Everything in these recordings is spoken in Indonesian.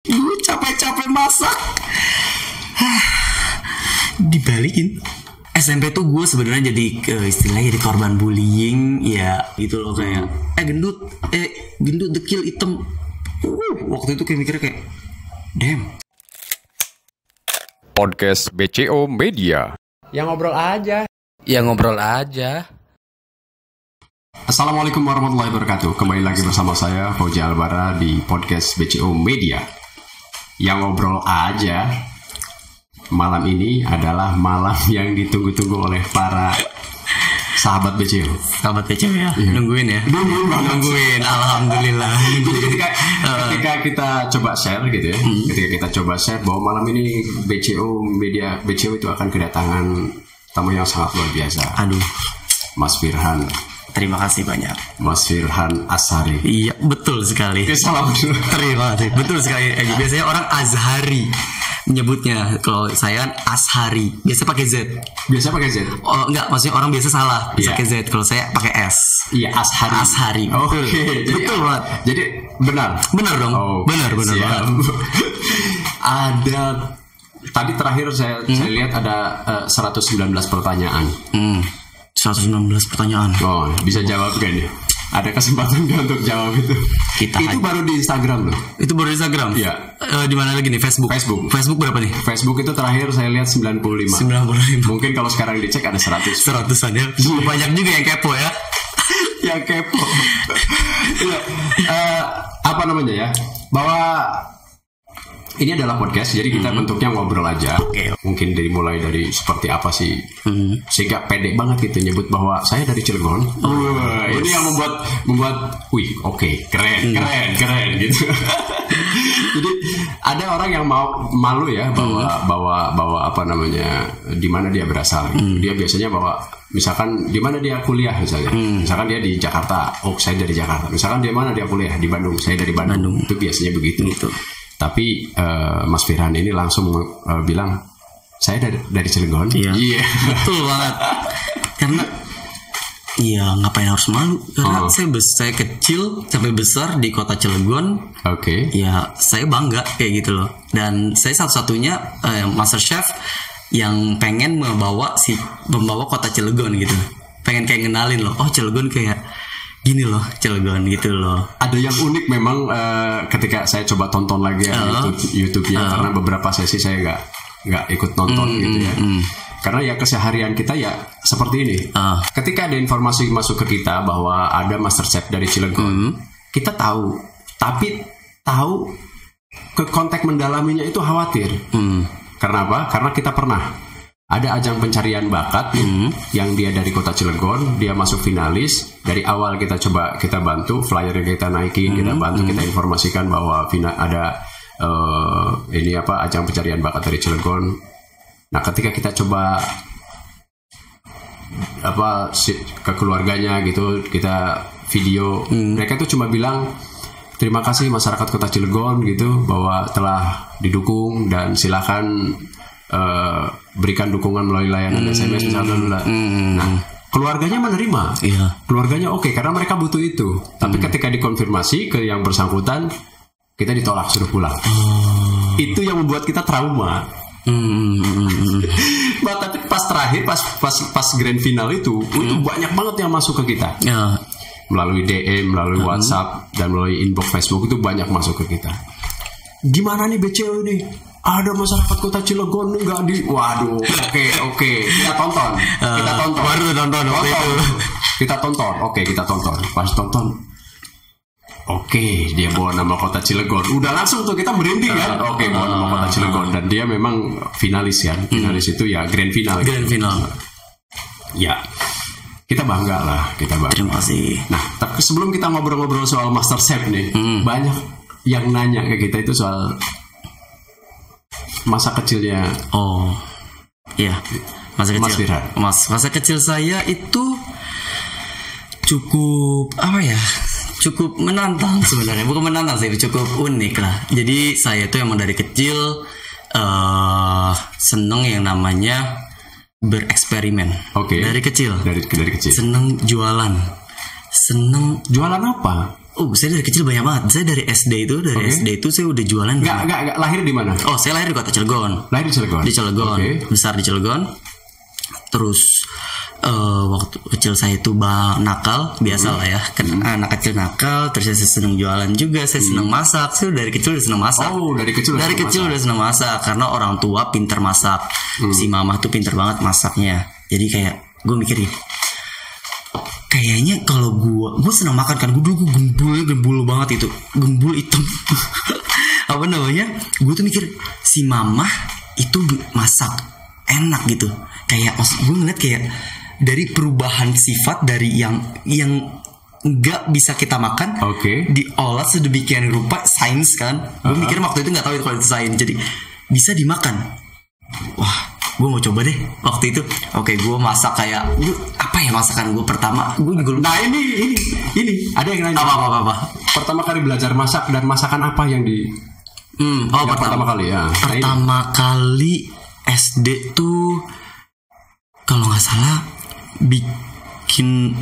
Gue capek-capek masak, dibalikin. SMP tuh gue sebenarnya jadi istilahnya jadi korban bullying ya gitu loh, kayak gendut dekil hitam. Waktu itu kayak mikirnya kayak damn. Podcast BCO Media. Yang ngobrol aja. Assalamualaikum warahmatullahi wabarakatuh. Kembali lagi bersama saya Fauzi Albara di podcast BCO Media. Yang ngobrol aja. Malam ini adalah malam yang ditunggu-tunggu oleh para sahabat BCO. Sahabat BCO ya, iya. Nungguin. Alhamdulillah. Ketika kita coba share gitu ya, ketika kita coba share bahwa malam ini BCO Media, BCO itu akan kedatangan tamu yang sangat luar biasa. Aduh, Mas Firhan. Terima kasih banyak, Mas Firhan Ashari. Iya, betul sekali. Salam dulu. Terima kasih. Betul sekali. Biasanya orang Azhari menyebutnya, kalau saya Ashari. Biasa pakai Z. Biasa pakai Z. Oh, enggak, maksudnya orang biasa salah. Bisa pakai Z. Kalau saya pakai S. Iya, Ashari. Oke. Betul banget. Jadi benar. Benar dong. Oh, benar banget. Ada tadi terakhir saya lihat ada 119 pertanyaan. 116 pertanyaan. Oh, bisa jawab gak nih? Ada kesempatan gak untuk jawab itu? Itu baru di Instagram loh. Itu baru di Instagram? Iya. Di mana lagi nih? Facebook berapa nih? Facebook itu terakhir saya lihat 95. Mungkin kalau sekarang dicek ada 100. 100-an ya. Banyak juga yang kepo ya. Yang kepo. Apa namanya ya? Bahwa ini adalah podcast, jadi kita bentuknya ngobrol aja. Okay. Mungkin mulai dari seperti apa sih, sehingga pede banget gitu nyebut bahwa saya dari Cilegon. Ini yang membuat, keren gitu. Jadi ada orang yang malu ya bawa apa namanya, di mana dia berasal. Dia biasanya bawa, misalkan di mana dia kuliah misalnya. Misalkan dia di Jakarta, saya dari Jakarta. Misalkan di mana dia kuliah, di Bandung, saya dari Bandung. Itu biasanya begitu. Tapi Mas Firhan ini langsung bilang saya dari Cilegon. Iya. Betul banget. Karena ngapain harus malu? Karena saya kecil sampai besar di kota Cilegon. Oke. Ya saya bangga kayak gitu loh. Dan saya satu-satunya master chef yang pengen membawa kota Cilegon gitu. Pengen kayak ngenalin loh. Oh, Cilegon kayak gini loh, Cilegon gitu loh. Ada yang unik memang ketika saya coba tonton lagi ya YouTube-nya, karena beberapa sesi saya nggak ikut nonton gitu ya. Karena ya keseharian kita ya seperti ini. Ketika ada informasi masuk ke kita bahwa ada master chef dari Cilegon, kita tahu, tapi tahu ke konteks mendalaminya itu khawatir. Karena apa? Karena kita pernah ada ajang pencarian bakat yang dia dari kota Cilegon, dia masuk finalis. Dari awal kita bantu, flyernya kita naikin, kita bantu, kita informasikan bahwa ada ajang pencarian bakat dari Cilegon. Nah, ketika kita coba ke keluarganya gitu, kita video, mereka tuh cuma bilang terima kasih masyarakat kota Cilegon gitu bahwa telah didukung dan silakan berikan dukungan melalui layanan SMS misalnya. Nah, keluarganya menerima. Keluarganya oke, karena mereka butuh itu. Tapi ketika dikonfirmasi ke yang bersangkutan, kita ditolak, suruh pulang. Itu yang membuat kita trauma. Tapi pas terakhir, pas grand final itu banyak banget yang masuk ke kita. Melalui DM, melalui WhatsApp, dan melalui inbox Facebook itu banyak masuk ke kita. Gimana nih BCO ini? Ada masyarakat kota Cilegon nggak di? Waduh, oke, kita tonton. Baru tonton. Kita tonton. Pas tonton, dia bawa nama kota Cilegon. Udah langsung tuh kita merinding kan? Bawa nama kota Cilegon, dan dia memang finalis kan? Finalis itu ya grand final. Ya, kita bangga lah, Terima kasih. Nah, tapi sebelum kita ngobrol-ngobrol soal master chef nih, banyak yang nanya ke kita itu soal masa kecilnya. Masa kecil. Mas Firhan. Masa kecil saya itu cukup cukup menantang sebenarnya. Bukan menantang sih, cukup unik lah. Jadi saya tuh emang dari kecil seneng yang namanya bereksperimen. Dari kecil. Dari kecil. Seneng jualan. Jualan apa? Saya dari kecil banyak banget. Saya dari SD itu saya udah jualan. Enggak lahir di mana? Oh, saya lahir di kota Cilegon. Lahir di Cilegon. Di Cilegon. Besar di Cilegon. Terus waktu kecil saya itu nakal, biasa lah ya. Anak kecil nakal, terus saya seneng jualan juga, saya seneng masak. Saya dari kecil udah seneng masak. Oh, dari kecil udah seneng masak karena orang tua pinter masak. Si mama tuh pinter banget masaknya. Jadi kayak gue mikirin, kayaknya kalau gue senang makan kan, gue dulu gembul banget itu, gembul hitam. Apa namanya? Gue tuh mikir si mama itu masak enak gitu. Kayak gue ngeliat kayak dari perubahan sifat dari yang nggak bisa kita makan, diolah sedemikian rupa, sains kan. Gue mikir waktu itu nggak tahu itu kalau itu sains, jadi bisa dimakan. Wah, gue mau coba deh waktu itu. Gue masak kayak apa ya masakan gue pertama. Gue juga lupa. Nah ini ada yang nanya apa. Pertama kali belajar masak dan masakan apa yang pertama kali ya. Pertama kali SD tuh kalau nggak salah bikin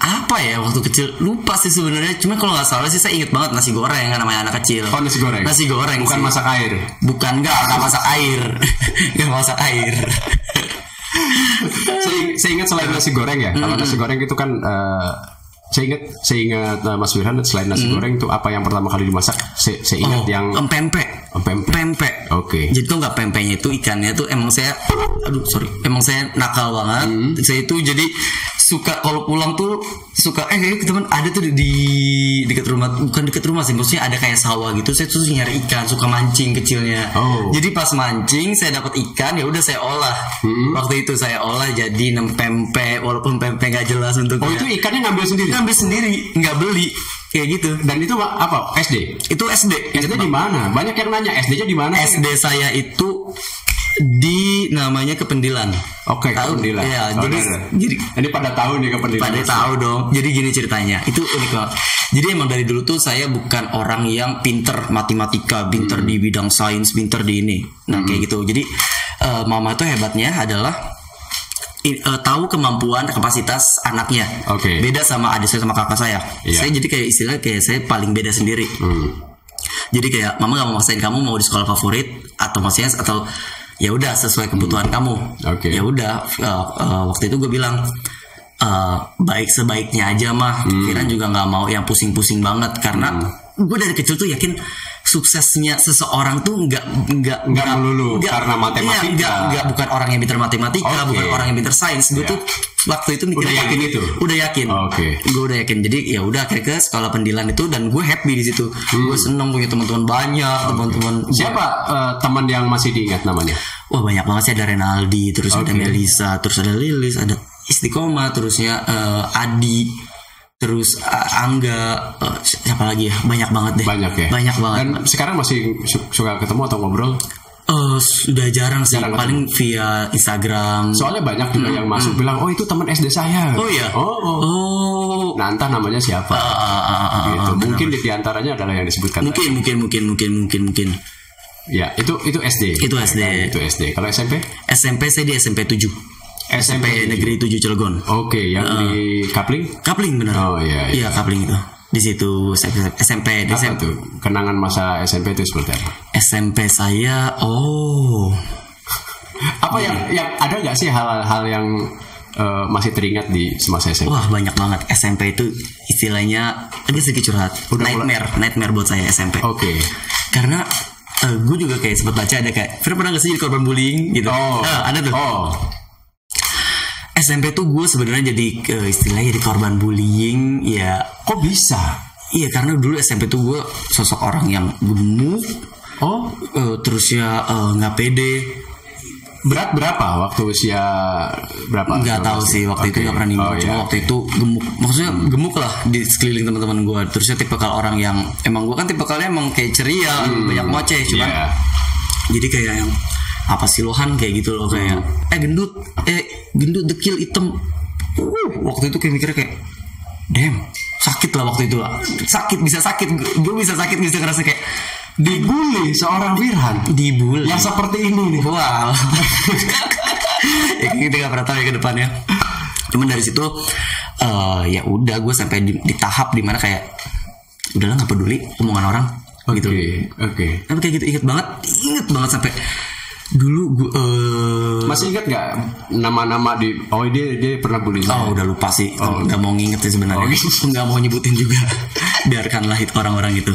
apa ya waktu kecil, lupa sih sebenarnya. Cuma kalau nggak salah sih saya inget banget nasi goreng kan, namanya anak kecil. Oh, nasi goreng bukan sih. Masak air. Bukan, nggak masak air. Nggak masak air. Saya ingat selain nasi goreng ya. Kalau nasi goreng itu kan saya ingat Mas Wirhan, selain nasi goreng itu apa yang pertama kali dimasak? Saya ingat yang pempek. Oke. Jadi tuh nggak pempeknya itu ikannya tuh emang saya nakal banget. Saya itu jadi suka kalau pulang tuh suka teman ada tuh di dekat rumah, bukan dekat rumah sih, maksudnya ada kayak sawah gitu. Saya tuh nyari ikan, suka mancing kecilnya. Jadi pas mancing saya dapat ikan, ya udah saya olah. Waktu itu saya olah jadi pempek, walaupun pempek nggak jelas bentuknya. Itu ikannya ngambil sendiri, nggak beli kayak gitu. Dan itu apa? SD? Itu SD. SD di mana? Banyak yang nanya SD-nya di mana? SD saya itu di namanya Kependilan. Kependilan. Iya, jadi ini pada tahu nih Kependilan. Pada tahu dong. Jadi gini ceritanya. Itu unik banget. Jadi emang dari dulu tuh saya bukan orang yang pinter matematika, pinter di bidang sains, pinter di ini. Nah, kayak gitu. Jadi mama tuh hebatnya adalah tahu kemampuan kapasitas anaknya. Beda sama adik saya sama kakak saya. Saya jadi kayak istilah kayak saya paling beda sendiri. Jadi kayak mama gak mau maksain kamu mau di sekolah favorit atau maksudnya atau ya udah sesuai kebutuhan kamu. Ya udah waktu itu gue bilang baik sebaiknya aja mah. Kiran juga nggak mau yang pusing-pusing banget karena gue dari kecil tuh yakin suksesnya seseorang tuh nggak melulu karena matematika. Bukan orang yang pintar matematika, bukan orang yang pintar sains. Gue tuh waktu itu mikir udah yakin. Gue udah yakin. Jadi ya udah akhirnya ke sekolah Pendilan itu dan gue happy di situ. Gue seneng punya teman-teman banyak, teman-teman. Siapa teman yang masih diingat namanya? Wah, banyak banget sih, ada Renaldi, terus ada Melisa, terus ada Lilis, ada Istiqomah, terusnya Adi, terus Angga, siapa lagi ya? Banyak banget deh. Banyak ya. Banyak banget. Dan sekarang masih suka ketemu atau ngobrol? Sudah jarang sih, paling via Instagram. Soalnya banyak juga yang masuk bilang, oh itu teman SD saya. Oh iya. Nah, entah namanya siapa. Gitu. Mungkin di antaranya adalah yang disebutkan. Mungkin. Ya, itu SD. Itu SD. Kalau SMP? SMP saya di SMP 7. SMP Negeri 7 Cilegon. Yang di Kapling? Kapling benar. Oh iya. Iya, Kapling itu. Di situ SMP. Di SMP tuh? Kenangan masa SMP itu seperti apa? SMP saya apa yang ada nggak sih hal-hal yang masih teringat di semasa SMP? Wah, banyak banget. SMP itu istilahnya agak sedikit curhat. Nightmare buat saya SMP. Karena gue juga kayak sempat baca ada kayak pernah nggak sih jadi korban bullying gitu? Ada tuh. SMP tuh gue sebenarnya jadi istilahnya jadi korban bullying ya. Kok bisa? Iya, karena dulu SMP tuh gue sosok orang yang gemuk. Terus ya nggak pede. Berat berapa waktu usia berapa? Nggak tahu sih waktu itu nggak pernah nimbang. Cuma waktu itu gemuk, maksudnya gemuk lah di sekeliling teman-teman gue. Terusnya tipikal orang yang emang gue kan tipikalnya emang kayak ceria, banyak ngoceh, cuman jadi kayak yang apa sih lohan kayak gitu loh, kayak gendut dekil hitam. Waktu itu kayak mikirnya kayak damn, sakit lah waktu itu lah. Gue bisa ngerasa kayak dibully seorang Wirhan. Dibully yang seperti ini nih. Wow. Ya kita gak pernah tahu ya ke depannya. Cuman dari situ ya udah gue sampai di tahap dimana kayak udahlah nggak peduli omongan orang gitu. Oke. Tapi kayak gitu inget banget sampai dulu gue masih ingat nggak nama-nama di dia pernah bully saya? Udah lupa sih, nggak mau nginget sih sebenarnya, nggak mau nyebutin juga. Biarkanlah itu orang-orang itu.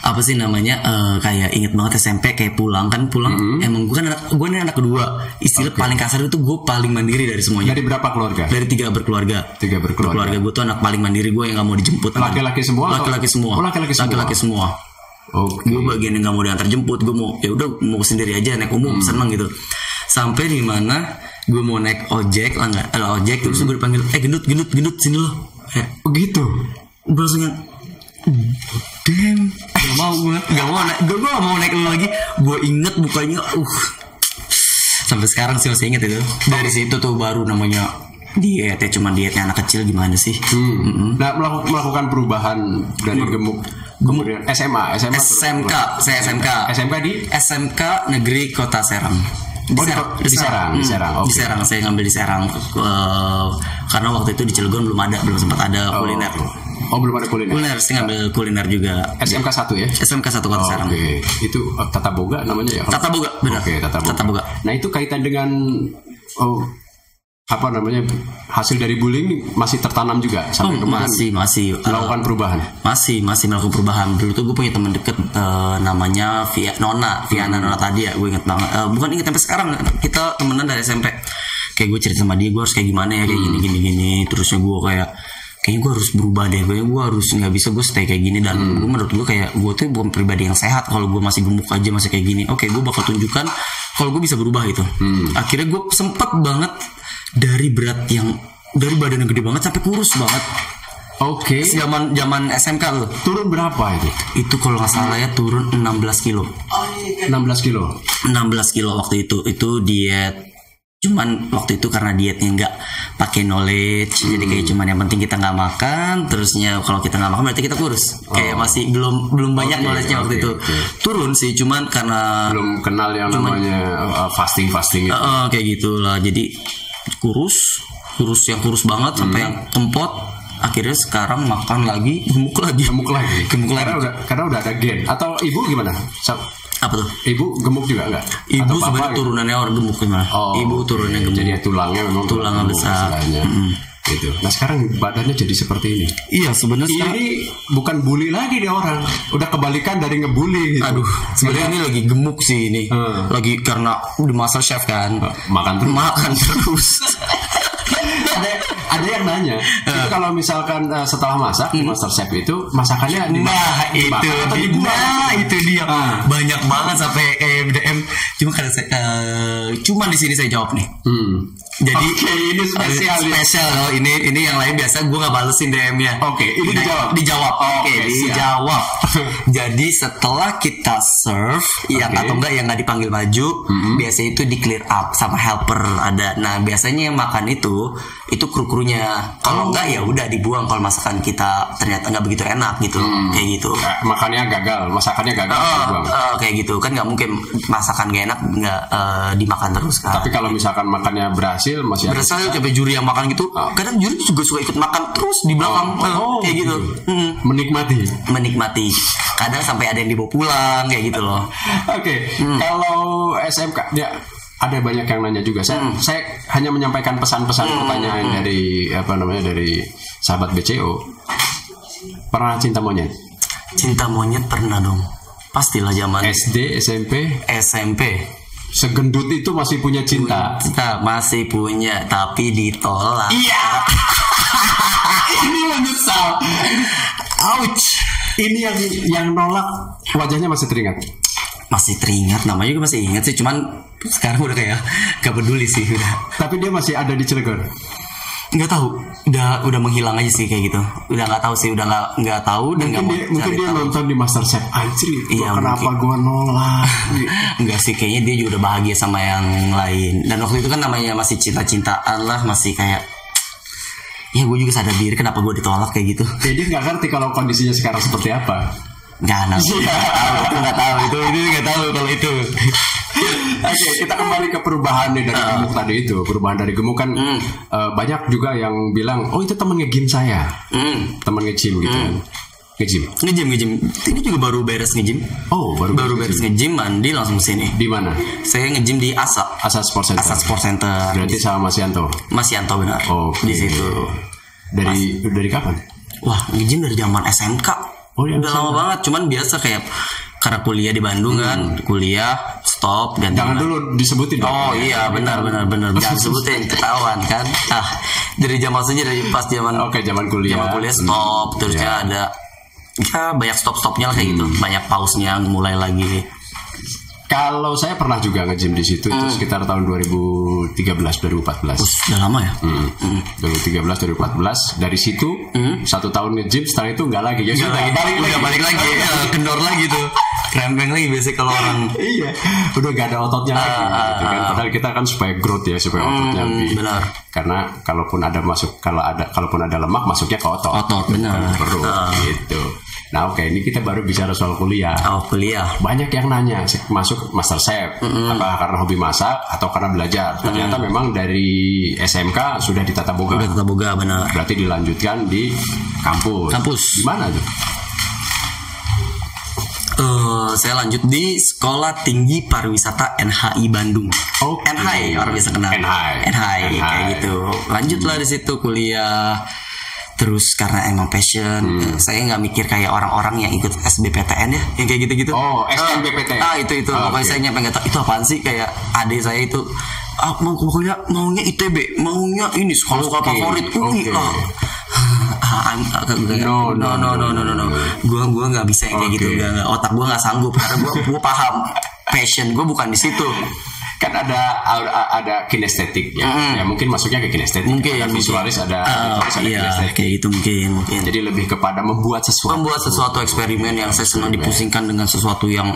Apa sih namanya, kayak inget banget SMP kayak pulang. Emang gue ini anak kedua, istilah paling kasar itu gue paling mandiri dari semuanya. Dari berapa keluarga? Dari 3 berkeluarga. Berkeluarga gue tuh anak paling mandiri, gue yang nggak mau dijemput. Laki-laki semua? Laki-laki semua. Gue bagian yang nggak mau diantar jemput, gue mau ya udah mau sendiri aja naik umum, seneng gitu. Sampai di mana gue mau naik ojek terus gue dipanggil gendut sini lo. Begitu. Gue langsung yang gak mau naik lu lagi. Gue inget mukanya sampai sekarang sih masih inget itu. Dari situ tuh baru namanya diet ya, cuma dietnya anak kecil gimana sih. Nah, melakukan perubahan dari gemuk kemudian SMA SMK di SMK Negeri Kota Serang. Di Serang. Di Serang, saya ngambil di Serang karena waktu itu di Cilegon belum sempat ada kuliner. Belum ada kuliner. Saya ngambil kuliner juga. SMK 1 ya? SMK 1 Kota Serang. Oke. Itu Tata Boga namanya ya? Tata Boga, benar. Oke, Tata Boga. Nah, itu kaitan dengan hasil dari bullying masih tertanam juga sampai kemudian masih melakukan perubahan. Masih melakukan perubahan. Dulu tuh gue punya teman deket namanya Viana tadi ya, gue inget banget. Bukan inget sampai sekarang, kita temenan dari SMP. Kayak gue cerita sama dia, gue harus kayak gimana ya, kayak gini. Terusnya gue kayaknya gue harus berubah deh, gue harus nggak bisa gue stay kayak gini. Dan gue menurut gue kayak gue tuh bukan pribadi yang sehat kalau gue masih gemuk aja, masih kayak gini. Oke, gue bakal tunjukkan kalau gue bisa berubah gitu. Akhirnya gue sempet banget dari badan yang gede banget sampai kurus banget. Oke. Zaman SMK tuh. Turun berapa itu? Itu kalau nggak salah ya turun 16 kilo. 16 kilo waktu itu. Itu diet. Cuman waktu itu karena dietnya nggak pakai knowledge, jadi kayak cuman yang penting kita nggak makan, terusnya kalau kita nggak makan berarti kita kurus. Kayak masih belum banyak knowledge-nya waktu itu. Turun sih, cuman karena belum kenal yang namanya fasting itu. Kayak gitulah. Jadi kurus banget sampai yang kempot. Akhirnya sekarang makan lagi gemuk lagi. Karena udah ada gen. Atau ibu gimana? Apa tuh? Ibu gemuk juga enggak? Ibu sebenarnya turunannya orang gemuk gimana? Ibu turunnya gemuk. Jadi tulangnya memang tulangnya besar. Gitu. Nah, sekarang badannya jadi seperti ini. Iya, sebenarnya ini bukan bully lagi nih orang. Udah kebalikan dari ngebully gitu. Aduh, sebenarnya ini lagi gemuk sih ini. Lagi karena di MasterChef kan. Makan terus. Ada yang nanya, itu kalau misalkan setelah masak di MasterChef itu masakannya itu dia. Banyak banget sampai kayak BDM. Cuma di sini saya jawab nih. Jadi ini spesial loh. Ini yang lain biasa gue nggak balesin DM-nya. Ini dijawab. Dijawab. Jadi setelah kita serve, yang atau enggak yang nggak dipanggil maju, biasanya itu di clear up sama helper ada. Nah, biasanya yang makan itu kru-krunya. Kalau enggak ya udah dibuang kalau masakan kita ternyata nggak begitu enak gitu. Kayak gitu. Masakannya gagal dibuang. Kayak gitu kan, nggak mungkin masakan gak enak nggak dimakan terus kan. Tapi kalau misalkan makannya berhasil sampai juri yang makan gitu, kadang juri juga suka ikut makan terus di belakang. Kayak gitu. Menikmati. Kadang sampai ada yang dibawa pulang kayak gitu loh. Oke. Kalau SMK ya ada banyak yang nanya juga. Saya hanya menyampaikan pesan-pesan pertanyaan dari sahabat BCO. Pernah cinta monyet? Cinta monyet pernah dong. Pastilah zaman SD, SMP. Segendut itu masih punya cinta? Masih punya, tapi ditolak. Iya. Ini menyesal. Ouch. Ini yang nolak wajahnya masih teringat? Masih teringat, namanya juga masih ingat sih. Cuman sekarang udah kayak gak peduli sih udah. Tapi dia masih ada di Cilegon? Nggak tahu, udah menghilang aja sih kayak gitu. Udah nggak tahu sih, udah nggak tahu dan mungkin dia nonton di MasterChef. Anjir, kenapa gue nolak? Enggak sih, kayaknya dia juga udah bahagia sama yang lain. Dan waktu itu kan namanya masih cinta-cintaan lah, masih kayak ya gue juga sadar diri kenapa gue ditolak kayak gitu. Jadi nggak ngerti kalau kondisinya sekarang seperti apa. Nggak tahu itu kalau itu. Oke, kita kembali ke perubahan nih dari gemuk tadi itu. Perubahan dari gemuk kan banyak juga yang bilang, oh itu teman nge-gym saya, teman nge-gym gitu kan. Nge-gym. Ini juga baru beres nge-gym. Oh, baru beres nge-gym, mandi langsung kesini. Di mana? Saya nge-gym di Asa Sport Center. Asa Sport Center. Berarti sama Mas Yanto. Mas Yanto benar. Di situ. Dari kapan? Wah, nge-gym dari zaman SMK. Oh, udah lama banget. Cuman biasa kayak karena kuliah di Bandung kan, kuliah stop ganti. Jangan dulu disebutin. Oh iya, benar. Jangan sebutin, ketahuan kan. Dari zaman maksudnya dari pas zaman kuliah. Zaman kuliah stop, terusnya ada banyak stop-stopnya lah kayak gitu. Banyak pausnya, mulai lagi. Kalau saya pernah juga nge-gym di situ itu sekitar tahun 2013 2014. Udah lama ya? 2013 2014. Dari situ 1 tahun nge-gym, setelah itu enggak lagi. Balik lagi. Kendor lagi tuh. Krempeng lagi biasanya kalau orang. Iya. Udah gak ada ototnya lagi gitu kan. Padahal kita kan supaya growth ya, supaya ototnya lebih. Benar. Karena kalaupun ada lemak masuknya ke otot. Benar. Perut gitu. Nah ini kita baru bicara soal kuliah. Kuliah. Banyak yang nanya masuk Master Chef apa karena hobi masak atau karena belajar. Ternyata memang dari SMK sudah di Tata Boga. Benar. Berarti dilanjutkan di kampus. Di mana tuh? Saya lanjut di Sekolah Tinggi Pariwisata NHI Bandung. NHI orang bisa kenal. NHI kayak gitu. Lanjutlah di situ kuliah. Terus karena emang passion, saya nggak mikir kayak orang-orang yang ikut SBPTN ya, yang kayak gitu-gitu. Oh, SNBPTN. Itu. Pokoknya saya pengen tahu itu apaan sih, kayak adik saya itu pokoknya maunya ITB, maunya ini sekolah favorit UI. No. Gue nggak bisa yang kayak gitu. Otak gue nggak sanggup karena gue paham passion gue bukan di situ. Kan ada kinestetik ya. Ya mungkin masuknya ke kinestetik. Mungkin visualis ada kinestetik. Kayak gitu mungkin. Jadi lebih kepada membuat sesuatu eksperimen yang saya senang dipusingkan dengan sesuatu yang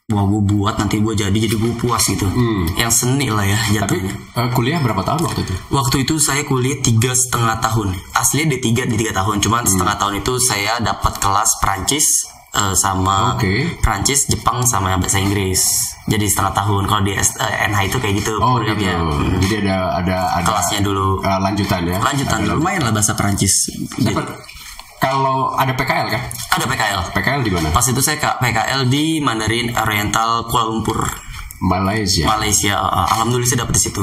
gue buat nanti gue jadi gue puas gitu. Yang seni lah ya jatuhnya. Tapi kuliah berapa tahun waktu itu? Waktu itu saya kuliah 3,5 tahun. Aslinya di 3 tahun. Cuman setengah tahun itu saya dapat kelas Prancis sama Prancis, Jepang sama bahasa Inggris. Jadi setengah tahun. Kalau di NH itu kayak gitu. Gitu. Jadi ada kelasnya dulu. Lanjutan ya. Lumayan lah bahasa Prancis. Gitu. Kalau ada PKL kan? Ada PKL. PKL di mana? Pas itu saya PKL di Mandarin Oriental Kuala Lumpur. Malaysia. Alhamdulillah saya dapat di situ.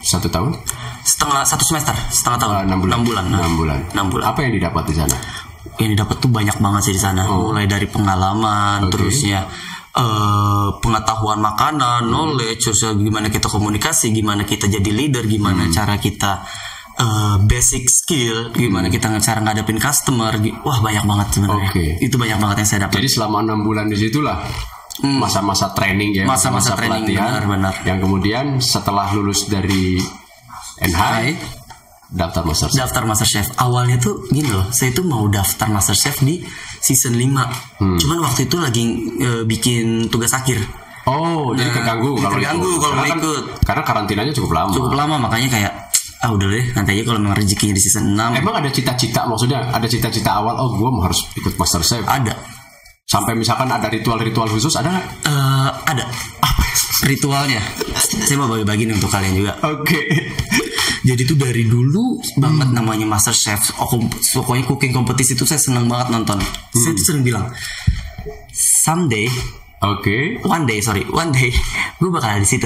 1 tahun? 1 semester, setengah tahun. 6 bulan. 6 bulan. Apa yang didapat di sana? Yang didapat tuh banyak banget sih di sana. Mulai dari pengalaman, terusnya pengetahuan makanan, knowledge, terus gimana kita komunikasi, gimana kita jadi leader, gimana cara kita basic skill, gimana kita cara ngadepin customer. Wah banyak banget sebenarnya. Itu banyak banget yang saya dapat. Jadi selama 6 bulan di situlah masa-masa training ya, masa training, pelatihan, benar. Yang kemudian setelah lulus dari NH daftar Master Chef. Awalnya tuh gini loh, saya tuh mau daftar Master Chef di season 5. Cuman waktu itu lagi bikin tugas akhir. Jadi keganggu kalau ikut. Karena karantinanya cukup lama. Makanya kayak udah deh, nanti aja kalau memang rezekinya di season 6. Emang ada cita-cita, maksudnya ada cita-cita awal, gue harus ikut Master Chef? Ada. Sampai misalkan ada ritual-ritual khusus, ada nggak? Ada. Apa ritualnya? Saya mau bagi-bagi nih untuk kalian juga. Jadi tuh dari dulu banget namanya Master Chef. Pokoknya cooking kompetisi itu saya seneng banget nonton. Saya tuh sering bilang, someday, one day, gue bakal ada di situ.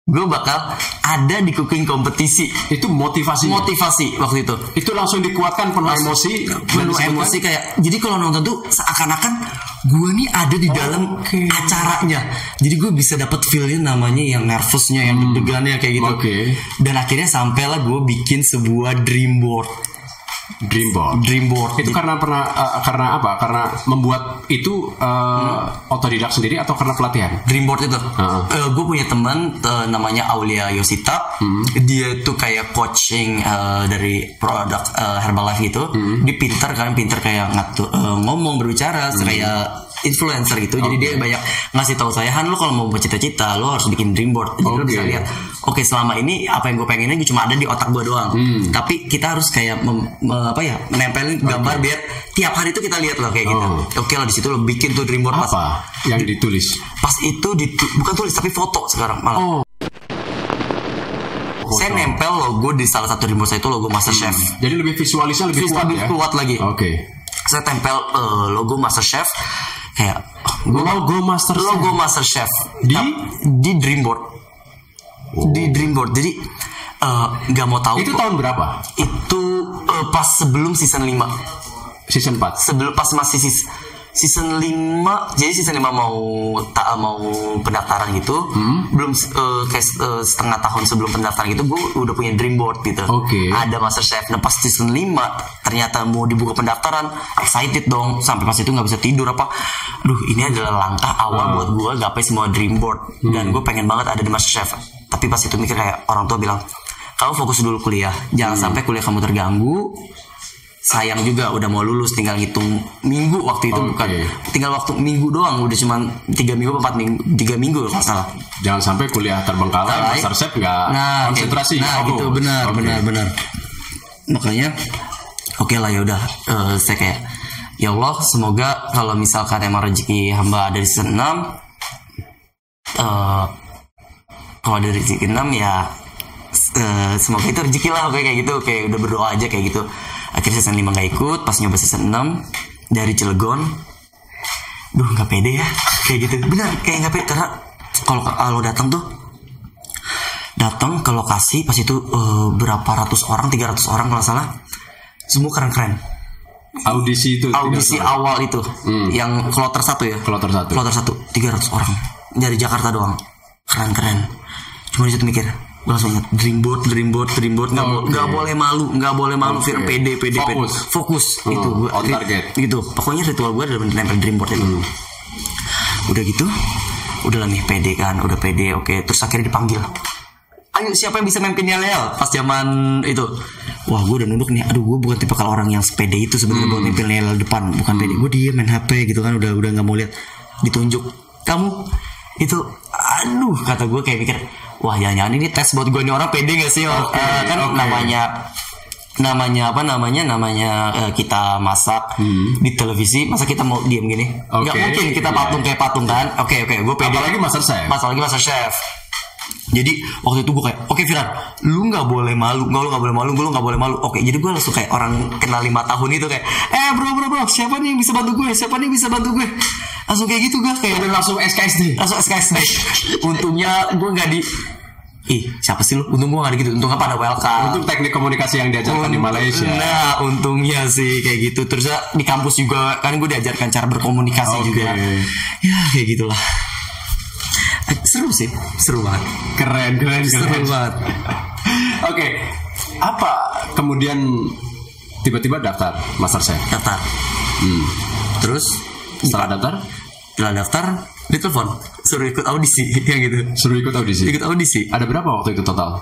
Gue bakal ada di cooking kompetisi. Itu motivasi waktu itu. Itu langsung dikuatkan penuh emosi kayak. Jadi kalau nonton tuh seakan-akan gue nih ada di dalam acaranya. Jadi gue bisa dapat feelnya namanya yang nervousnya, yang deg-degannya kayak gitu. Dan akhirnya sampailah gue bikin sebuah dream board. Itu karena apa? Karena membuat itu otodidak sendiri atau karena pelatihan? Dream board itu. Gue punya teman namanya Aulia Yosita. Dia itu kayak coaching dari produk Herbalife gitu. Dia pintar kayak ngatur ngomong, berbicara, kayak influencer gitu. Jadi dia banyak ngasih tahu saya, Han, lo kalau mau bercita-cita lo harus bikin dream board. Jadi lo bisa lihat, oke, selama ini apa yang gue pengennya gue cuma ada di otak gue doang. Tapi kita harus kayak menempelin gambar biar tiap hari itu kita lihat loh kayak gitu. Oke lah, di situ lo bikin tuh dream board. Apa yang ditulis? Pas itu bukan tulis tapi foto sekarang malah. Saya nempel logo di salah satu dream board saya itu logo MasterChef. Jadi lebih visualisnya lebih kuat lagi. Oke. Saya tempel logo MasterChef kayak logo MasterChef di dream board. Di dream board. Jadi nggak mau tahu. Itu tahun berapa? Itu pas sebelum season 5. Season 4. Sebelum pas masih season 5. Jadi season 5 mau pendaftaran gitu. Belum kayak setengah tahun sebelum pendaftaran gitu gue udah punya dream board gitu. Ada MasterChef. Nah pas season 5 ternyata mau dibuka pendaftaran, excited dong. Sampai pas itu nggak bisa tidur apa. Aduh, ini adalah langkah awal buat gue gapai semua dream board. Dan gue pengen banget ada di MasterChef. Tapi pas itu mikir kayak orang tua bilang, kamu fokus dulu kuliah, jangan sampai kuliah kamu terganggu. Sayang juga udah mau lulus, tinggal ngitung minggu waktu itu. Bukan tinggal waktu minggu doang, udah cuma 3 minggu 4 minggu 3 minggu kalau salah. Jangan sampai kuliah terbengkalai, MasterChef nggak konsentrasi. Gitu benar. Makanya oke lah, ya udah saya kayak, ya Allah, semoga kalau misalkan emang rezeki hamba ada di season 6, kalau ada rezeki 6 ya semoga itu rezeki lah, kayak gitu. Kayak udah berdoa aja kayak gitu. Akhirnya season 5 gak ikut. Pas nyoba season 6 dari Cilegon, gak pede ya kayak gitu. Benar, kayak gak pede. Karena kalau datang ke lokasi pas itu berapa ratus orang, 300 orang kalau salah, semua keren-keren. Audisi awal itu yang kloter 1 ya. Kloter 1 300 orang dari Jakarta doang, keren-keren. Cuma disitu mikir, gue langsung ingat dream board nggak boleh malu pede fokus itu gue on target gitu. Pokoknya ritual gue adalah nempel dream board itu. Udah gitu, udah lah nih pede kan, udah pede. Oke, terus akhirnya dipanggil, ayo siapa yang bisa main Yel pas zaman itu. Wah, gue udah nunduk nih. Aduh, gue bukan tipe kalau orang yang sepede itu sebenarnya buat main Yel depan, bukan pede. Gue diem main HP gitu kan, udah nggak mau lihat. Ditunjuk, kamu itu, aduh, kata gue kayak mikir, wah, jangan-jangan ini tes buat gue nih, orang pede gak sih? Namanya kita masak di televisi, masa kita mau diem gini? Nggak mungkin kita patung kayak patung kan? Oke, gue pede. Apalagi MasterChef. Jadi waktu itu gue kayak, oke, Firan, lu nggak boleh malu. Oke, jadi gue langsung kayak orang kenal 5 tahun itu kayak, bro, siapa nih yang bisa bantu gue? Langsung kayak gitu gue kayak langsung SKSD. Untungnya gue nggak siapa sih lu? Untung gue nggak gitu. Untungnya pada welcome. Untuk teknik komunikasi yang diajarkan di Malaysia. Nah, untungnya sih kayak gitu. Terus di kampus juga kan gue diajarkan cara berkomunikasi juga. Ya kayak gitulah. Seru sih, seru banget. Keren banget. Oke, apa kemudian tiba-tiba daftar MasterChef? Terus setelah daftar ditelepon, suruh ikut audisi yang gitu. Ikut audisi. Ada berapa waktu itu total?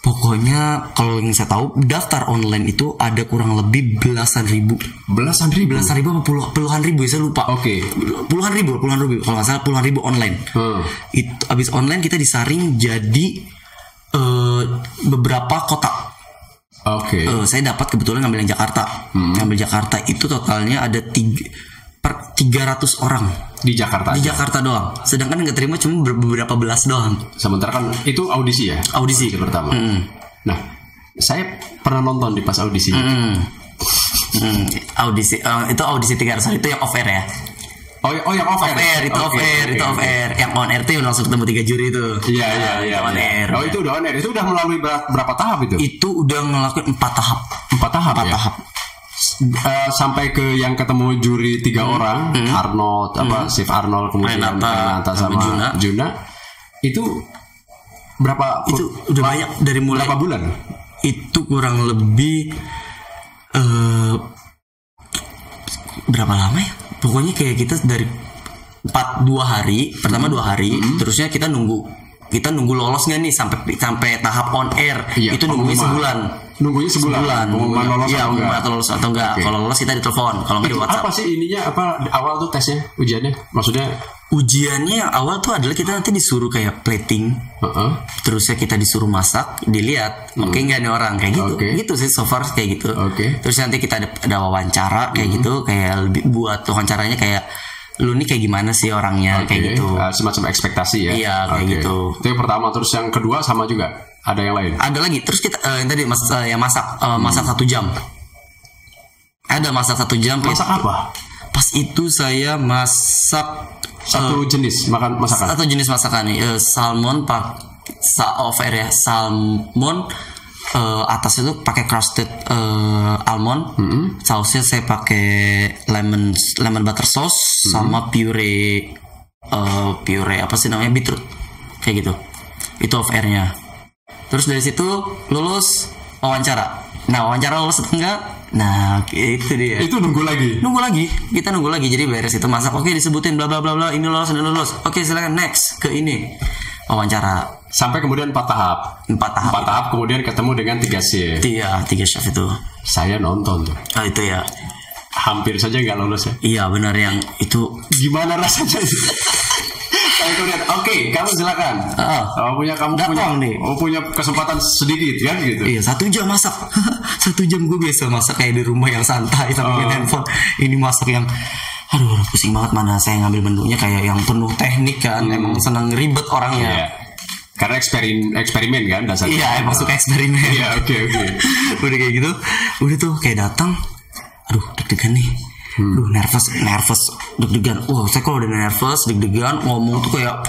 Pokoknya kalau yang saya tahu daftar online itu ada kurang lebih belasan ribu apa puluhan ribu ya, saya lupa. Puluhan ribu kalau nggak salah, puluhan ribu online. Itu abis online kita disaring jadi beberapa kota. Saya dapat kebetulan ngambil yang Jakarta. Ngambil Jakarta itu totalnya ada 300 orang di Jakarta doang. Sedangkan yang terima cuma beberapa belas doang. Sementara kan itu audisi ya? Audisi pertama. Nah, saya pernah nonton di pas audisi. Audisi itu audisi 300 itu yang off air ya. Yang off air. Itu off air. Yang on air itu langsung ketemu 3 juri itu. Iya. On air. Itu udah on air. Itu udah melalui berapa tahap itu? Itu udah ngelakuin 4 tahap. 4 tahap. Sampai ke yang ketemu juri 3 orang, Arnold, Chef Arnold, kemudian Renata sama Juna. Itu berapa? Itu udah banyak dari mulai berapa bulan? Itu kurang lebih berapa lama ya? Pokoknya kayak kita dari 2 hari, pertama 2 hari, terusnya kita nunggu lolos nggak nih sampai tahap on air. Itu nungguin sebulan. Nunggunya sebulan. Pengumuman lolos iya, atau enggak? pengumuman lolos atau enggak. Oke. Kalau lolos kita ditelepon, kalau enggak di WhatsApp. Apa sih ininya, apa awal tuh tesnya, ujiannya? Maksudnya Ujiannya yang awal tuh adalah kita nanti disuruh kayak plating, terusnya kita disuruh masak, dilihat oke nggak nih orang kayak gitu, gitu sih so far kayak gitu. Terus nanti kita ada wawancara kayak gitu, kayak lebih buat wawancaranya kayak lu nih kayak gimana sih orangnya kayak gitu. Semacam ekspektasi ya. Iya kayak gitu. Itu yang pertama, terus yang kedua sama juga. Ada yang lain? Ada lagi. Terus kita yang tadi yang masak 1 jam. Ada masak 1 jam. Masak apa? Pas itu saya masak satu jenis masakan. Satu jenis masakan nih, salmon ya, salmon atasnya tuh pakai crusted almond. Sausnya saya pakai lemon butter sauce sama puree apa sih namanya, beetroot kayak gitu. Itu off airnya. Terus dari situ lulus wawancara. Nah wawancara lulus atau enggak? Nah itu dia. Itu nunggu lagi. Kita nunggu lagi. Jadi beres itu masak. Oke disebutin bla bla bla bla. Ini lulus. Oke silakan next ke ini wawancara. Sampai kemudian 4 tahap. 4 tahap kemudian ketemu dengan 3 chef. Iya 3 chef itu. Saya nonton tuh. Oh itu ya. Hampir saja nggak lulus ya. Iya benar, yang itu. Gimana rasanya? Oke, kamu silakan. Kamu punya kesempatan sedikit kan gitu. Iya 1 jam masak. 1 jam gue biasa masak kayak di rumah yang santai sambil main handphone. Ini masak yang aduh pusing banget, mana saya ngambil menunya kayak yang penuh teknik kan. Emang senang ribet orangnya. Iya. Karena eksperimen kan dasarnya. Iya, emang suka eksperimen. Iya, oke. Udah kayak gitu. Udah tuh kayak datang. Aduh, deg-degan nih. Aduh, nervous, deg-degan. Saya kalau udah nervous, deg-degan, ngomong tuh kayak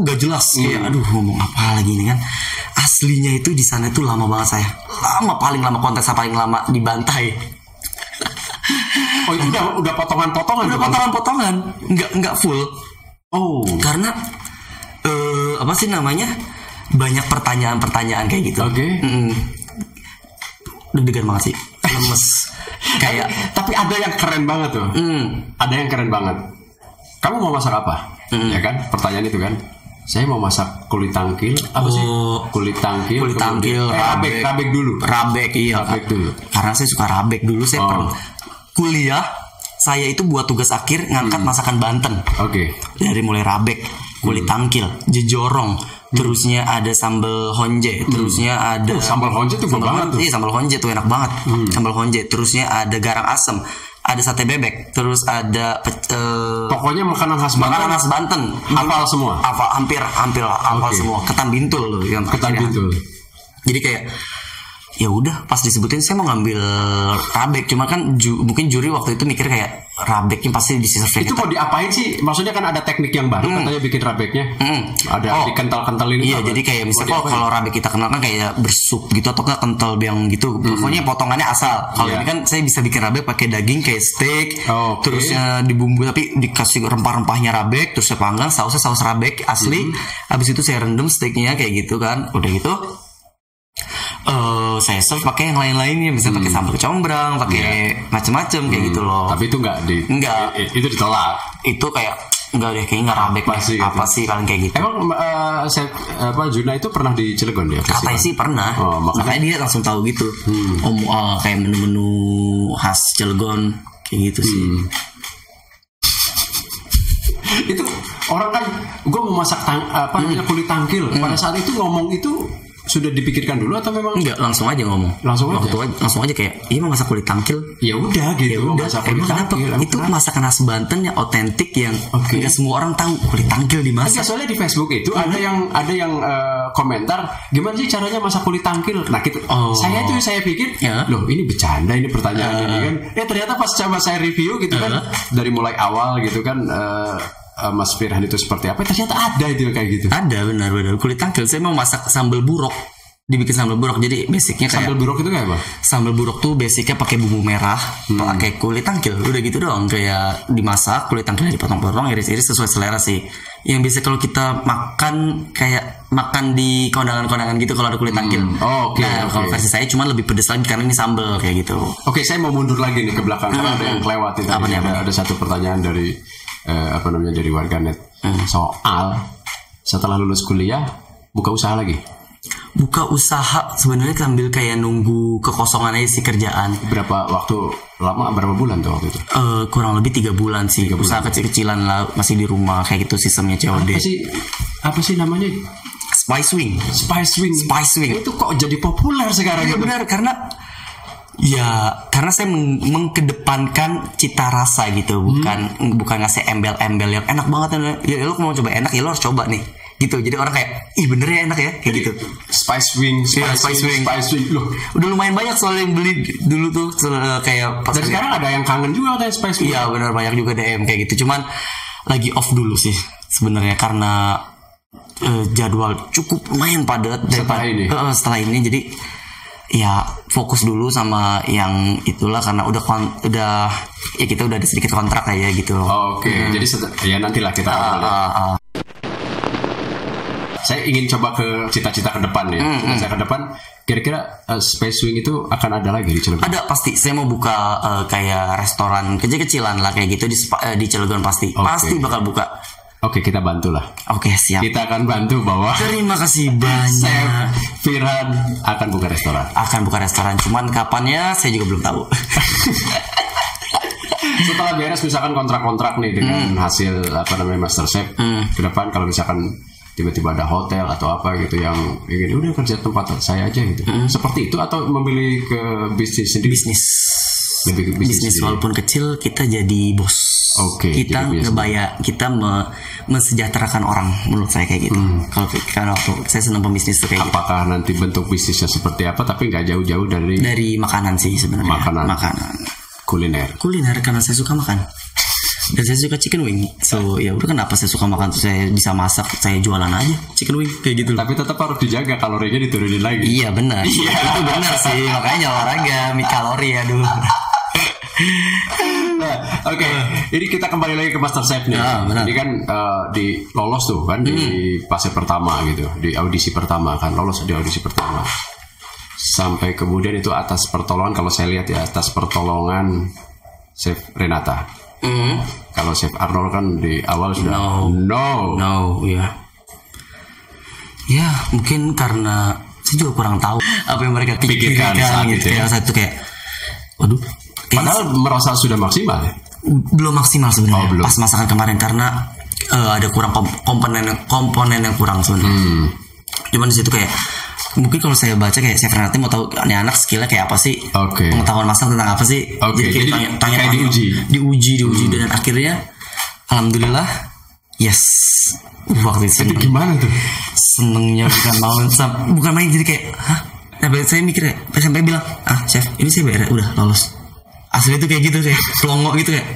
gak jelas. Kayak aduh, ngomong apa lagi ini kan. Aslinya itu di sana itu lama banget saya. Paling lama kontes paling lama dibantai. Oh, itu udah potongan-potongan. Udah potongan-potongan. Enggak full. Oh. Karena apa sih namanya? Banyak pertanyaan-pertanyaan kayak gitu. Oke. Deg-degan banget sih. Lemes. Kayak tapi ada yang keren banget tuh. Ada yang keren banget. Kamu mau masak apa? Ya kan? Pertanyaan itu kan. Saya mau masak kulit tangkil. Apa sih? Kulit tangkil, rabek dulu. Rabek dulu. Karena saya suka rabek dulu. Saya pernah kuliah. Saya itu buat tugas akhir ngangkat masakan Banten. Oke. Dari mulai rabek, kulit tangkil, jejorong, terusnya ada sambal honje, terusnya ada sambal honje tuh banget tuh. Iya, sambal honje tuh enak banget. Sambal honje, terusnya ada garang asem, ada sate bebek, terus ada pokoknya makanan khas Banten. Hafal semua. Hampir hafal semua. Ketan bintul loh yang ketan bintul. Jadi kayak ya udah pas disebutin saya mau ngambil rabek, cuma kan mungkin juri waktu itu mikir kayak rabeknya pasti di sisa itu mau diapain sih, maksudnya kan ada teknik yang baru katanya bikin rabeknya ada dikental-kentalin. Iya jadi kayak misalnya kalau rabek kita kenal kan kayak bersup gitu atau nggak kental yang gitu, pokoknya potongannya asal. Kalau ini kan saya bisa bikin rabek pakai daging kayak steak, terusnya dibumbu tapi dikasih rempah-rempahnya rabek, terus saya panggang sausnya saus rabek asli, habis itu saya rendam steaknya kayak gitu kan. Udah gitu saya serve pakai yang lain-lainnya, misalnya pakai sambal kecombrang, pakai macam-macam kayak gitu loh. Tapi itu itu ditolak. Itu kayak enggak deh, kayaknya nggak rabek apa sih kalian kayak gitu. Emang Juna itu pernah di Cilegon dia? Katanya sih pernah. Makanya dia langsung tahu gitu. Kayak menu-menu khas Cilegon kayak gitu sih. Itu orang kan, gue mau masak kulit tangkil. Pada saat itu ngomong itu sudah dipikirkan dulu atau memang enggak, langsung aja ngomong. Langsung aja kayak iya mau masak kulit tangkil. Ya udah gitu. Emang kenapa? Itu masakan khas Banten yang otentik yang enggak semua orang tahu kulit tangkil dimasak. Soalnya di Facebook itu ada yang komentar gimana sih caranya masak kulit tangkil. Nah gitu. Saya pikir loh ini bercanda ini pertanyaan ini kan. Ternyata pas coba saya review gitu kan dari mulai awal gitu kan. Mas Firhan itu seperti apa? Ternyata ada itu kayak gitu. Ada benar kulit tangkil. Saya mau masak sambal buruk, dibikin sambal buruk. Jadi basicnya kayak sambal buruk itu kayak apa? Sambal buruk tuh basicnya pakai bumbu merah, pakai kulit tangkil. Udah gitu doang, kayak dimasak kulit tangkilnya dipotong-potong, iris-iris sesuai selera sih. Yang biasa kalau kita makan kayak makan di kondangan-kondangan gitu kalau ada kulit tangkil. Kalau versi saya cuma lebih pedes lagi karena ini sambal kayak gitu. Saya mau mundur lagi nih ke belakang karena ada yang kelewat itu. Ada satu pertanyaan dari dari warganet soal setelah lulus kuliah buka usaha lagi. Buka usaha sebenarnya sambil kayak nunggu kekosongan aja sih kerjaan. Berapa bulan tuh waktu itu? Kurang lebih 3 bulan sih. Usaha kecil-kecilan lah, masih di rumah kayak gitu sistemnya COD. Apa sih namanya? Spice Wing. Itu kok jadi populer sekarang? Ya benar, karena saya mengkedepankan cita rasa gitu, bukan ngasih embel-embel yang enak banget. Ya lo mau coba enak ya lo harus coba nih. Gitu. Jadi orang kayak bener ya enak ya kayak gitu. Spice Wing loh. Udah lumayan banyak soalnya yang beli dulu tuh kayak dan sekarang ada yang kangen juga katanya Spice Wing. Iya benar, banyak juga DM kayak gitu. Cuman lagi off dulu sih sebenarnya karena jadwal cukup lumayan padat setelah ini jadi ya fokus dulu sama yang itulah karena udah ya kita udah ada sedikit kontrak aja gitu. Oke. Jadi ya nantilah kita saya ingin coba ke cita-cita ke depan ya. Cita-cita ke depan, kira-kira Spice Wing itu akan ada lagi di Cilegon? Ada pasti. Saya mau buka kayak restoran kecil-kecilan lah kayak gitu di Cilegon pasti. Pasti bakal buka. Oke, kita bantulah. Oke, siap. Kita akan bantu bahwa. Terima kasih banyak. Chef Firhan akan buka restoran. Cuman kapannya saya juga belum tahu. Setelah beres misalkan kontrak-kontrak nih dengan hasil MasterChef ke depan, kalau misalkan tiba-tiba ada hotel atau apa gitu yang ingin udah kerja tempat saya aja gitu. Seperti itu atau memilih ke bisnis sendiri? Lebih ke bisnis walaupun kecil kita jadi bos. Kita mensejahterakan orang menurut saya kayak gitu. Kalau saya senang pembisnis tuh kayak apakah gitu. Nanti bentuk bisnisnya seperti apa tapi nggak jauh-jauh dari makanan sih sebenarnya. Makanan. Kuliner karena saya suka makan. Dan saya suka chicken wing. So ya udah, kenapa saya suka makan tuh, saya bisa masak, saya jualan aja chicken wing kayak gitu. Tapi tetap harus dijaga kalorinya, diturunin lagi. Iya benar. Itu benar sih, makanya olahraga kalori aduh. Oke, ini kita kembali lagi ke MasterChef nih. Ini kan lolos tuh kan di fase pertama gitu, di audisi pertama kan, lolos di audisi pertama. Sampai kemudian itu atas pertolongan, kalau saya lihat ya atas pertolongan Chef Renata. Kalau Chef Arnold kan di awal sudah no. Ya mungkin karena saya juga kurang tahu apa yang mereka pikirkan gitu ya. Satu kayak waduh, padahal merasa sudah maksimal ya? Belum maksimal sebenarnya. Pas masakan kemarin karena ada kurang komponen yang kurang sebenarnya. Cuman di situ kayak mungkin kalau saya baca kayak Chef Renata mau tahu anak skillnya kayak apa sih, pengetahuan masak tentang apa sih. Jadi tanya diuji dan akhirnya alhamdulillah yes. Waktu itu gimana tuh senengnya bukan main jadi kayak saya mikir sampai bilang chef ini saya bayar udah lolos asli itu kayak gitu kayak pelongo gitu kayak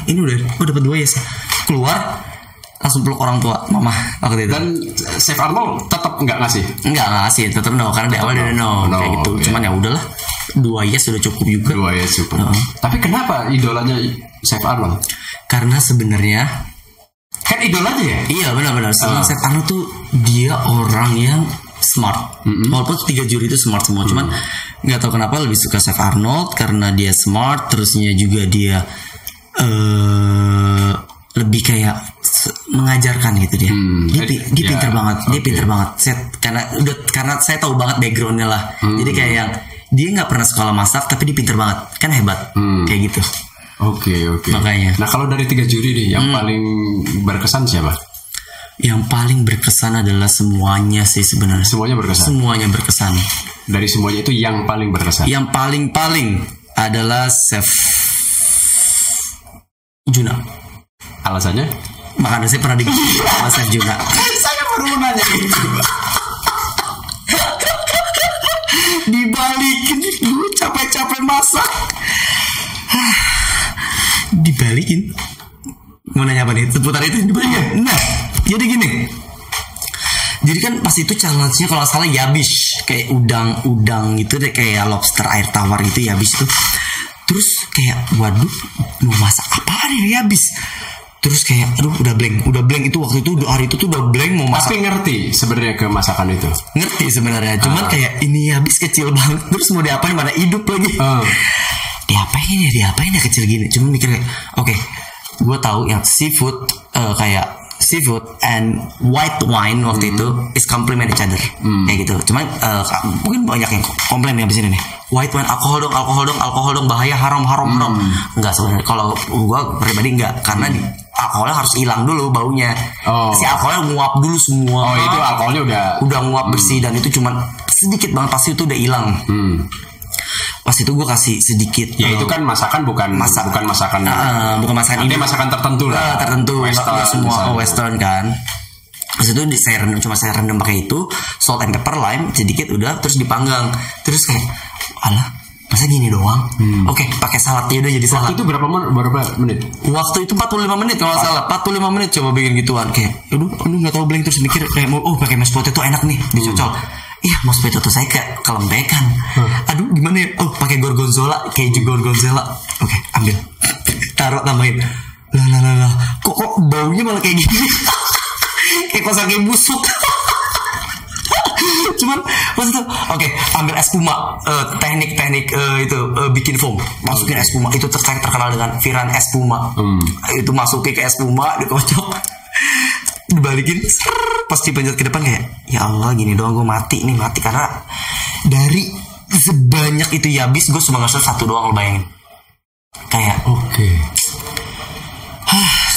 ini udah dapat 2 yes. Keluar langsung peluk orang tua mama waktu itu. Dan Chef Arnold tetap nggak ngasih? Nggak ngasih, tetap no karena di awal dia no kayak gitu. Cuman ya udahlah 2 yes sudah cukup juga. 2 yes cukup. Tapi kenapa idolanya Chef Arnold? Karena sebenarnya kan idolanya ya? Iya benar-benar. Chef Arnold tuh dia orang yang smart. Walaupun 3 juri itu smart semua, cuman nggak tahu kenapa lebih suka Chef Arnold karena dia smart, terusnya juga dia lebih kayak mengajarkan gitu dia. Dia pintar banget. Dia pintar banget. Karena saya tahu banget backgroundnya lah. Jadi kayak yang dia nggak pernah sekolah masak tapi dia pintar banget. Kan hebat. Kayak gitu. Oke. Makanya. Nah kalau dari 3 juri nih yang paling berkesan siapa? Yang paling berkesan adalah semuanya sih sebenarnya. Semuanya berkesan. Dari semuanya itu yang paling berkesan. Yang paling adalah Chef Juna. Alasannya? Makanya saya pernah sama Chef Juna. Saya baru nanya itu. Dibalikin, gue capek-capek masak. Dibalikin. Mau nanya apa nih? Seputar itu dibalikin. Nah, jadi gini. Jadi kan pas itu challenge-nya kalau salah yabish, kayak udang gitu deh, kayak lobster air tawar gitu yabish tuh. Terus kayak waduh, mau masak apaan ya yabish? Terus kayak aduh udah blank itu waktu itu hari itu tuh udah blank mau masak. Tapi ngerti sebenarnya ke masakan itu. Ngerti sebenarnya, cuman kayak ini habis kecil banget. Terus mau diapain, mana hidup lagi. Diapain ya kecil gini. Cuma mikir kayak oke, gue tahu yang seafood kayak seafood and white wine waktu itu is complement each other kayak gitu. Cuman mungkin banyak yang komplain di sini nih, white wine alkohol dong, bahaya, haram. Enggak sebenarnya, kalau gua pribadi enggak, karena alkoholnya harus hilang dulu baunya. Si alkoholnya nguap dulu semua. Itu alkoholnya udah nguap bersih, dan itu cuman sedikit banget, pasti itu udah hilang. Pas itu gue kasih sedikit. Ya itu kan masakan bukan masakan. Bukan masakan ini. Masakan tertentu lah. Tertentu. Western, semua western kan. Pas itu saya rendam pakai itu, salt and pepper, lime sedikit udah, terus dipanggang. Terus kayak, alah, masa gini doang? Oke, pakai saladnya udah jadi salad. Waktu itu berapa menit? Waktu itu 45 menit kalau nggak salah. 45 menit coba bikin gituan, kayak, aduh nggak tahu blank, terus mikir kayak, pakai mashed potato enak nih, dicocol. Iya, mashed potato saya kayak kelembekan. Aduh, gimana ya? Pakai gorgonzola, keju gorgonzola. Oke, ambil. Taruh, tambahin. Lah. Kok baunya malah kayak gini? Kayak kosak kayak busuk. Cuman maksudnya, oke, ambil es puma. Teknik itu bikin foam. Masukin es puma. Itu terkenal dengan Viran es puma. Itu masukin ke es puma, dikocok, dibalikin, pasti pencet ke depan kayak, ya Allah, gini doang gue mati karena dari sebanyak itu Yabis gue cuma ngasih satu doang, lo bayangin. Kayak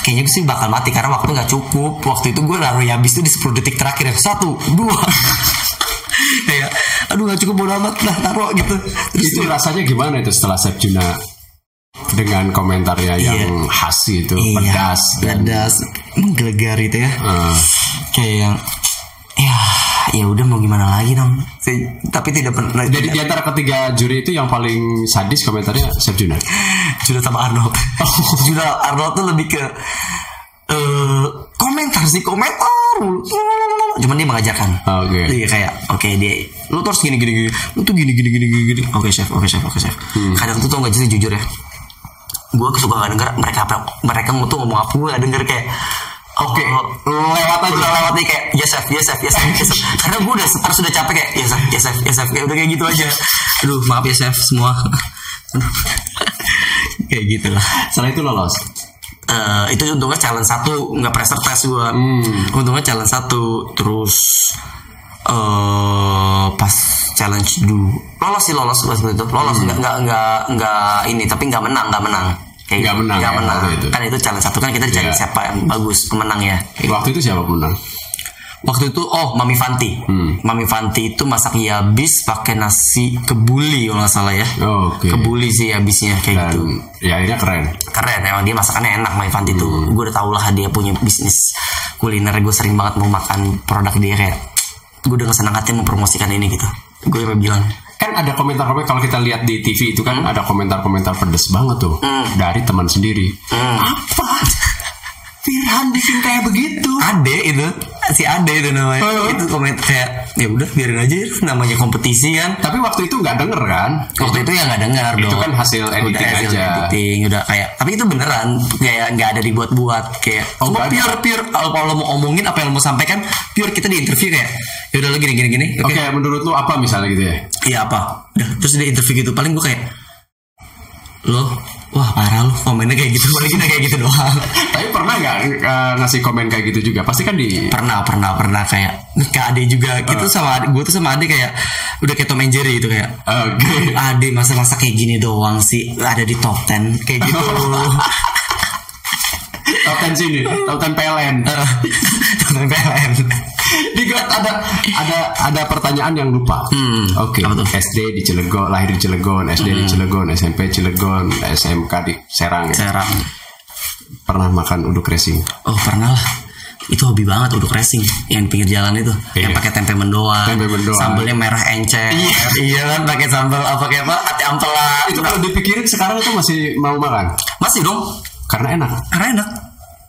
kayaknya gue sih bakal mati karena waktu nggak cukup. Waktu itu gue naruh Yabis itu di 10 detik terakhir ya, 1, 2. Kayak, aduh nggak cukup, bodo amat lah, taruh gitu. Terus itu rasanya gimana itu setelah Chef Juna dengan komentarnya yang khas itu, pedas, menggelegar itu ya. Kayak yang, ya udah mau gimana lagi dong. Tapi tidak pernah. Jadi di antara ketiga juri itu yang paling sadis komentarnya Chef Juna. Juna sama Arnold. Juna Arnold tuh lebih ke komentar. Cuman dia mengajarkan. Iya kayak, dia, lu terus gini, lu tuh gini. Oke chef. Kadang tuh nggak sih, jujur ya, gue suka nggak denger mereka tuh ngomong apa, gue nggak denger kayak lewat nih kayak yes chef. Karena gue harus udah capek kayak yes chef kayak udah kayak gitu aja. Aduh maaf ya chef semua. Kayak gitulah. Setelah itu lolos. Itu untungnya challenge 1, nggak pressure test gue. Untungnya challenge 1, terus pas challenge 2 lolos pas itu nggak ini, tapi nggak menang kayak nggak menang. Kan itu challenge 1 kan kita dicari siapa yang bagus pemenangnya. Waktu itu siapa pemenang? Waktu itu Mami Fanti. Mami Fanti itu masak Yabis pakai nasi kebuli kalau nggak salah ya. Kebuli sih Yabisnya kayak gitu. Ya akhirnya keren emang, dia masakannya enak. Mami Fanti tuh gue udah tau lah dia punya bisnis kuliner. Gue sering banget mau makan produk dia, kayak gue udah senang hati mempromosikan ini gitu. Gue bilang kan ada komentar-komentar, kalau kita lihat di TV itu kan ada komentar-komentar pedes banget tuh dari teman sendiri. Apa? Firhan bikin kayak begitu? Si Ade itu namanya. Itu komentar kayak, ya udah biarin aja, namanya kompetisi kan. Tapi waktu itu nggak denger kan? Waktu itu ya nggak denger dong. Itu kan hasil editing udah kayak, tapi itu beneran kayak nggak ada dibuat-buat kayak. Cuma pure kalau mau omongin apa yang lo mau sampaikan, pure kita di interview kayak, ya udah lo gini. Oke, menurut lo apa misalnya gitu ya? Iya apa? Udah, terus di interview gitu paling gue kayak, wah parah lu komennya kayak gitu, paling kayak gitu doang. Tapi pernah nggak ngasih komen kayak gitu juga? Pasti kan pernah kayak ke Ade juga gitu. Sama gue tuh sama Ade kayak udah kayak Tom and Jerry gitu kayak. Ade masa kayak gini doang sih, ada di top 10 kayak gitu. Top 10 sini, top 10 PLN. Top 10 PLN. Ada pertanyaan yang lupa. SD di Cilegon, lahir di Cilegon, SD di Cilegon, SMP Cilegon, SMK di Serang. Pernah makan uduk racing? Oh pernah lah. Itu hobi banget uduk racing yang pinggir jalan itu, yang pakai tempe mendoan. Sambelnya merah encer. Iya kan, pakai sambal apa kayak apa? Ati ampela. Itu kalau dipikirin sekarang itu masih mau makan? Masih dong. Karena enak.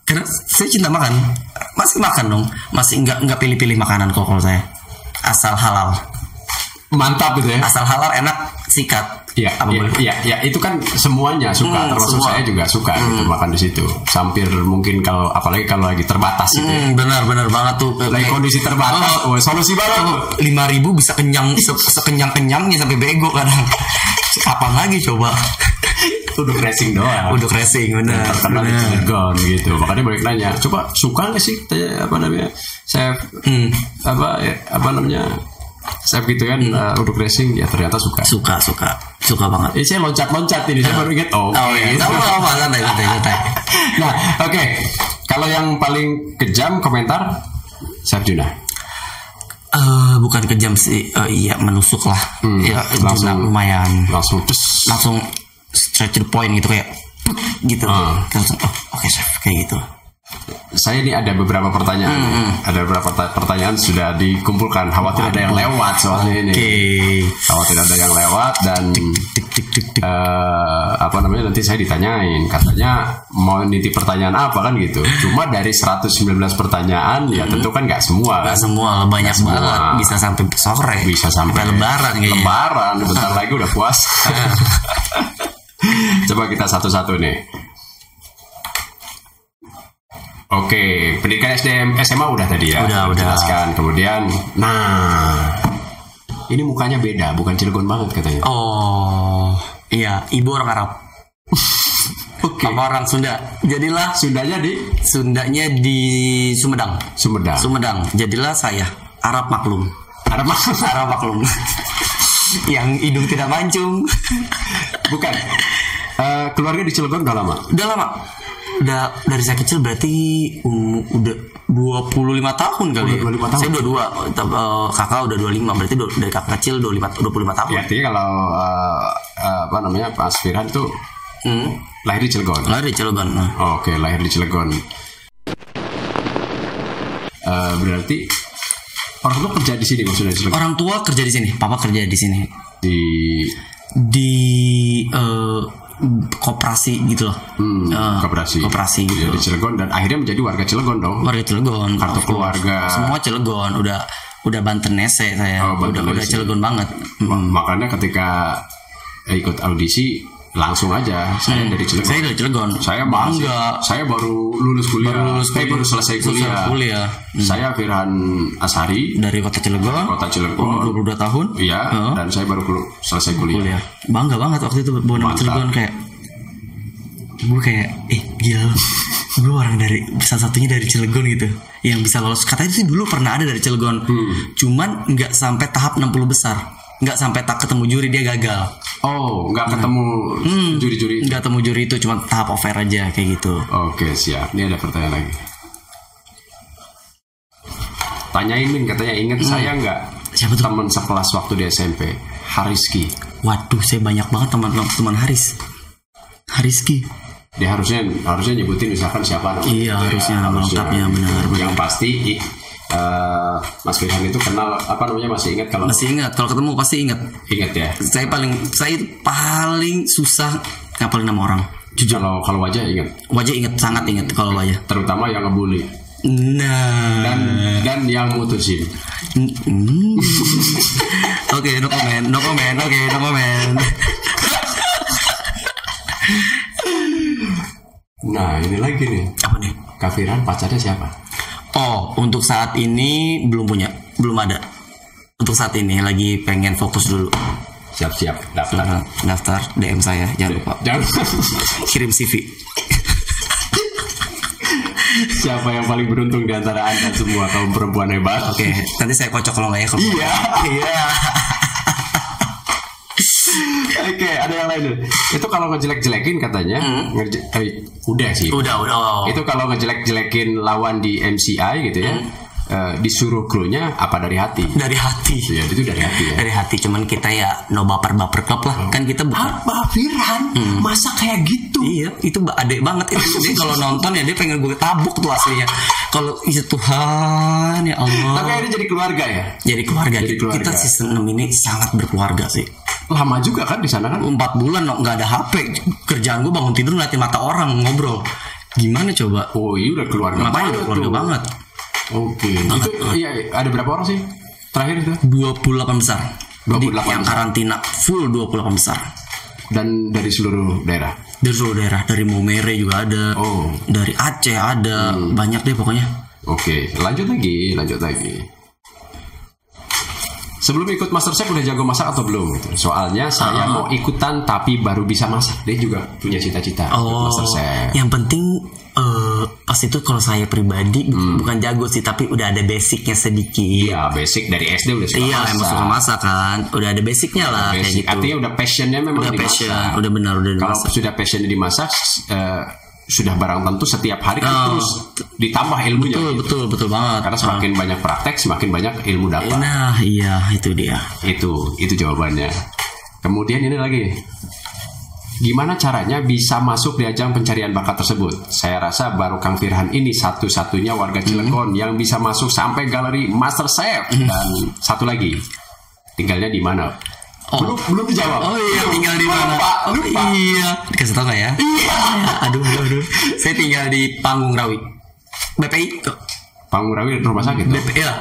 Karena saya cinta makan. Masih makan dong. Masih nggak pilih-pilih makanan kok kalau saya. Asal halal. Mantap gitu ya. Asal halal, enak, sikat. Iya, itu kan semuanya suka, termasuk semua. Saya juga suka gitu makan di situ. Sampir mungkin apalagi kalau lagi terbatas gitu. Benar banget tuh. Lagi kondisi terbatas, solusi banget. 5.000 bisa kenyang sekenyang-kenyangnya sampai bego kadang. Kapan lagi coba? Uduk racing doang. Uduk racing benar. Terkenal di Cilegon gitu. Makanya balik nanya, coba suka nggak sih apa namanya chef apa namanya chef gitu kan uduk racing ya ternyata suka banget. Saya loncat ini saya baru ingat Iya. Apa santai. Nah oke. Kalau yang paling kejam komentar Chef Juna. Bukan kejam sih, iya menusuk lah. Ya, langsung lumayan. Langsung straight to the point gitu kayak gitu. Langsung oke chef kayak gitu. Saya ini ada beberapa pertanyaan. Ada beberapa pertanyaan sudah dikumpulkan. Khawatir ada yang lewat soalnya ini. Khawatir ada yang lewat dan apa namanya nanti saya ditanyain. Katanya mau nitip pertanyaan apa kan gitu. Cuma dari 119 pertanyaan ya tentu kan nggak semua. Nggak semua, banyak banget. Bisa sampai sore. Bisa sampai lebaran kayaknya. Lebaran, bentar lagi udah puasa. Coba kita satu-satu nih. Oke, pendidikan SDM SMA udah tadi ya. Udah. Jelaskan. Kemudian, ini mukanya beda, bukan Cilegon banget katanya. Oh, iya, ibu orang Arab. Oke. Apa orang Sunda. Jadilah Sundanya di Sumedang. Jadilah saya Arab maklum. Arab maklum. Yang hidung tidak mancung. Bukan. Keluarga di Cilegon udah lama. Udah dari saya kecil berarti udah 25 tahun kali. Udah 25 tahun. Saya 22, kakak udah 25, berarti dari kakak kecil 25 tahun. Ya, artinya kalau apa namanya Pak Firhan tuh lahir di Cilegon. Oke, lahir di Cilegon. Berarti orang tua kerja di sini maksudnya di Cilegon. Orang tua kerja di sini, papa kerja di sini. Di koperasi gitu loh. Koperasi gitu. Ya, di Cilegon dan akhirnya menjadi warga Cilegon dong. Warga Cilegon. Kartu keluarga. Semua Cilegon. Udah Bantenese saya. Udah Cilegon banget. Makanya ketika ikut audisi langsung aja saya dari Cilegon. Saya dari Cilegon. Saya bangga. Saya baru lulus kuliah. Baru selesai kuliah. Saya Firhan Ashari dari Kota Cilegon. Umur 22 tahun. Iya. Dan saya baru selesai kuliah. Bangga banget waktu itu bawa nama Cilegon kayak gue kayak gila gue orang dari satunya dari Cilegon gitu yang bisa lolos. Katanya sih dulu pernah ada dari Cilegon. Cuman nggak sampai tahap 60 besar. Nggak sampai tak ketemu juri, dia gagal. Oh, nggak ketemu juri-juri. Nggak ketemu juri itu, cuma tahap offer aja kayak gitu. Oke, siap. Ini ada pertanyaan lagi. Tanyain Min, katanya inget saya nggak? Siapa tuh? Teman sekelas waktu di SMP, Hariski. Waduh, saya banyak banget teman Hariski. Dia harusnya nyebutin misalkan siapa namanya. Iya, harusnya nama lengkapnya benar. Yang pasti Mas Firhan itu kenal apa namanya masih ingat kalau ketemu pasti ingat ya. Saya paling susah ngapalin nama orang. Jujur kalau wajah ingat sangat ingat kalau wajah. Terutama yang ngebully. Nah. Dan yang mutusin. Oke, no comment. Nah, ini lagi nih. Apa nih? Kak Firhan pacarnya siapa? Oh, untuk saat ini belum ada. Untuk saat ini lagi pengen fokus dulu. Siap-siap daftar DM saya, jangan lupa. Kirim CV. Siapa yang paling beruntung di antara Anda semua kaum perempuan hebat? Oke, nanti saya kocok kalau nggak ya. Iya. Oke, ada yang lain. Itu kalau ngejelek-jelekin katanya, udah sih. Udah. Itu kalau ngejelek-jelekin lawan di MCI gitu ya. Disuruh krunya apa dari hati? Dari hati. Ya, itu dari hati ya. Dari hati, cuman kita ya no baper klub lah. Kan kita bukan. Apa Firhan? Masa kayak gitu? Iya, itu adek banget itu. Dia kalau nonton ya dia pengen gue tabuk tuh aslinya. Kalau Tuhan ya Allah. Tapi akhirnya jadi keluarga ya. Jadi keluarga. Kita season 6 ini sangat berkeluarga sih. Lama juga kan di sana kan? 4 bulan nggak ada HP. Kerjaan gue bangun tidur ngeliatin mata orang ngobrol. Gimana coba? Oh iya udah keluarga. Makanya udah keluarga banget. Oke. Itu iya ada berapa orang sih? Terakhir itu? 28 besar. 28 yang karantina full 28 besar. Dan dari seluruh daerah. Dari seluruh daerah, dari Maumere juga ada. Oh. Dari Aceh ada. Banyak deh pokoknya. Oke, lanjut lagi. sebelum ikut MasterChef udah jago masak atau belum gitu. Soalnya saya mau ikutan tapi baru bisa masak. Dia juga punya cita-cita ikut MasterChef. Yang penting pas itu kalau saya pribadi bukan jago sih, tapi udah ada basicnya sedikit. Iya, basic dari SD udah suka masak. Emang suka masak kan. Udah ada basicnya lah basic. kayak gitu. Artinya udah passionnya memang udah dimasak. passion, udah benar udah Kalau dimasak. sudah passionnya dimasak, sudah barang tentu setiap hari kan terus ditambah ilmunya. Betul banget. Karena semakin banyak praktek, semakin banyak ilmu dapat. Nah, iya itu dia. Itu jawabannya. Kemudian ini lagi. Gimana caranya bisa masuk di ajang pencarian bakat tersebut? Saya rasa baru Kang Firhan ini satu-satunya warga Cilegon yang bisa masuk sampai galeri MasterChef. Dan satu lagi, tinggalnya di mana? Belum dijawab. Oh iya, tinggal di mana? Lupa. Iya. Dikasih tau gak ya? Iya. Aduh. Saya tinggal di Panggung Rawi. BPI kok. Panggung Rawi rumah sakit.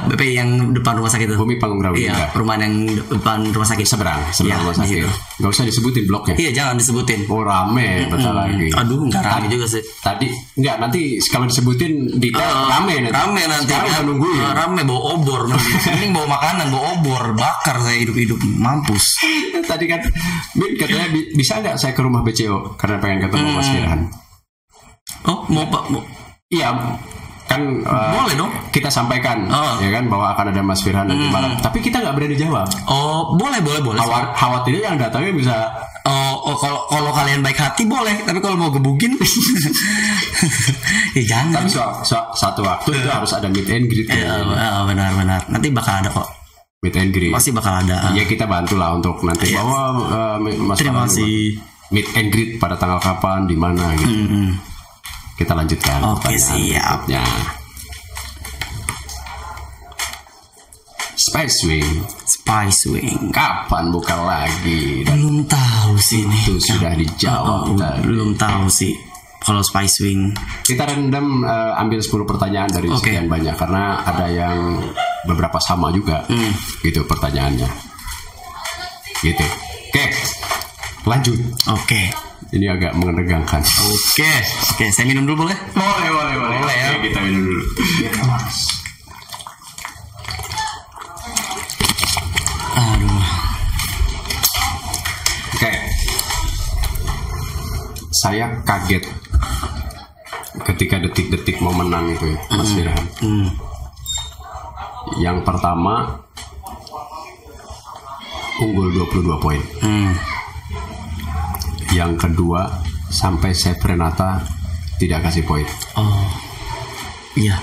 BPI yang depan rumah sakit itu. Bumi Panggung Rawi. Iya, perumahan yang depan rumah sakit. Seberang rumah sakit. Gak usah disebutin bloknya. Iya, jangan disebutin. Oh, rame bentar lagi. Aduh, enggak rame juga sih. Tadi enggak, nanti kalau disebutin detail rame nanti. Rame nanti. Sekarang udah nungguin. Rame bawa obor nanti. Mending bawa makanan, bawa obor, bakar saya hidup-hidup mampus. Tadi kan Min katanya bisa nggak saya ke rumah BCO karena pengen ketemu Mas Firhan. Oh, mau Pak? Iya, kan boleh dong. Kita sampaikan ya kan bahwa akan ada Mas Firhan nanti malam. Tapi kita nggak berani jawab. Oh, boleh. Khawatirnya yang datangnya bisa. Kalau kalian baik hati boleh, tapi kalau mau gebukin, ya jangan. Tapi satu waktu itu harus ada meet and greet. Benar. Nanti bakal ada kok. Meet and greet. Pasti bakal ada. Ya kita bantulah untuk nanti bahwa Mas Terima kasih. Meet and greet pada tanggal kapan, di mana gitu. Kita lanjutkan. Oke, siap. Ya. Spice Wing. Kapan buka lagi? Belum tahu sih ini. Itu sudah dijawab tadi. Belum tahu sih. Kalau Spice Wing. Kita random ambil 10 pertanyaan dari sekian banyak karena ada yang beberapa sama juga. Gitu pertanyaannya. Gitu. Oke. Lanjut. Oke. Ini agak menegangkan. Oke, saya minum dulu boleh? Boleh ya. Oke, kita minum dulu. Aduh. Oke. Saya kaget ketika detik-detik mau menang itu ya, Mas Firhan. Yang pertama unggul 22 poin. Yang kedua sampai Chef Renata tidak kasih poin. Oh, iya.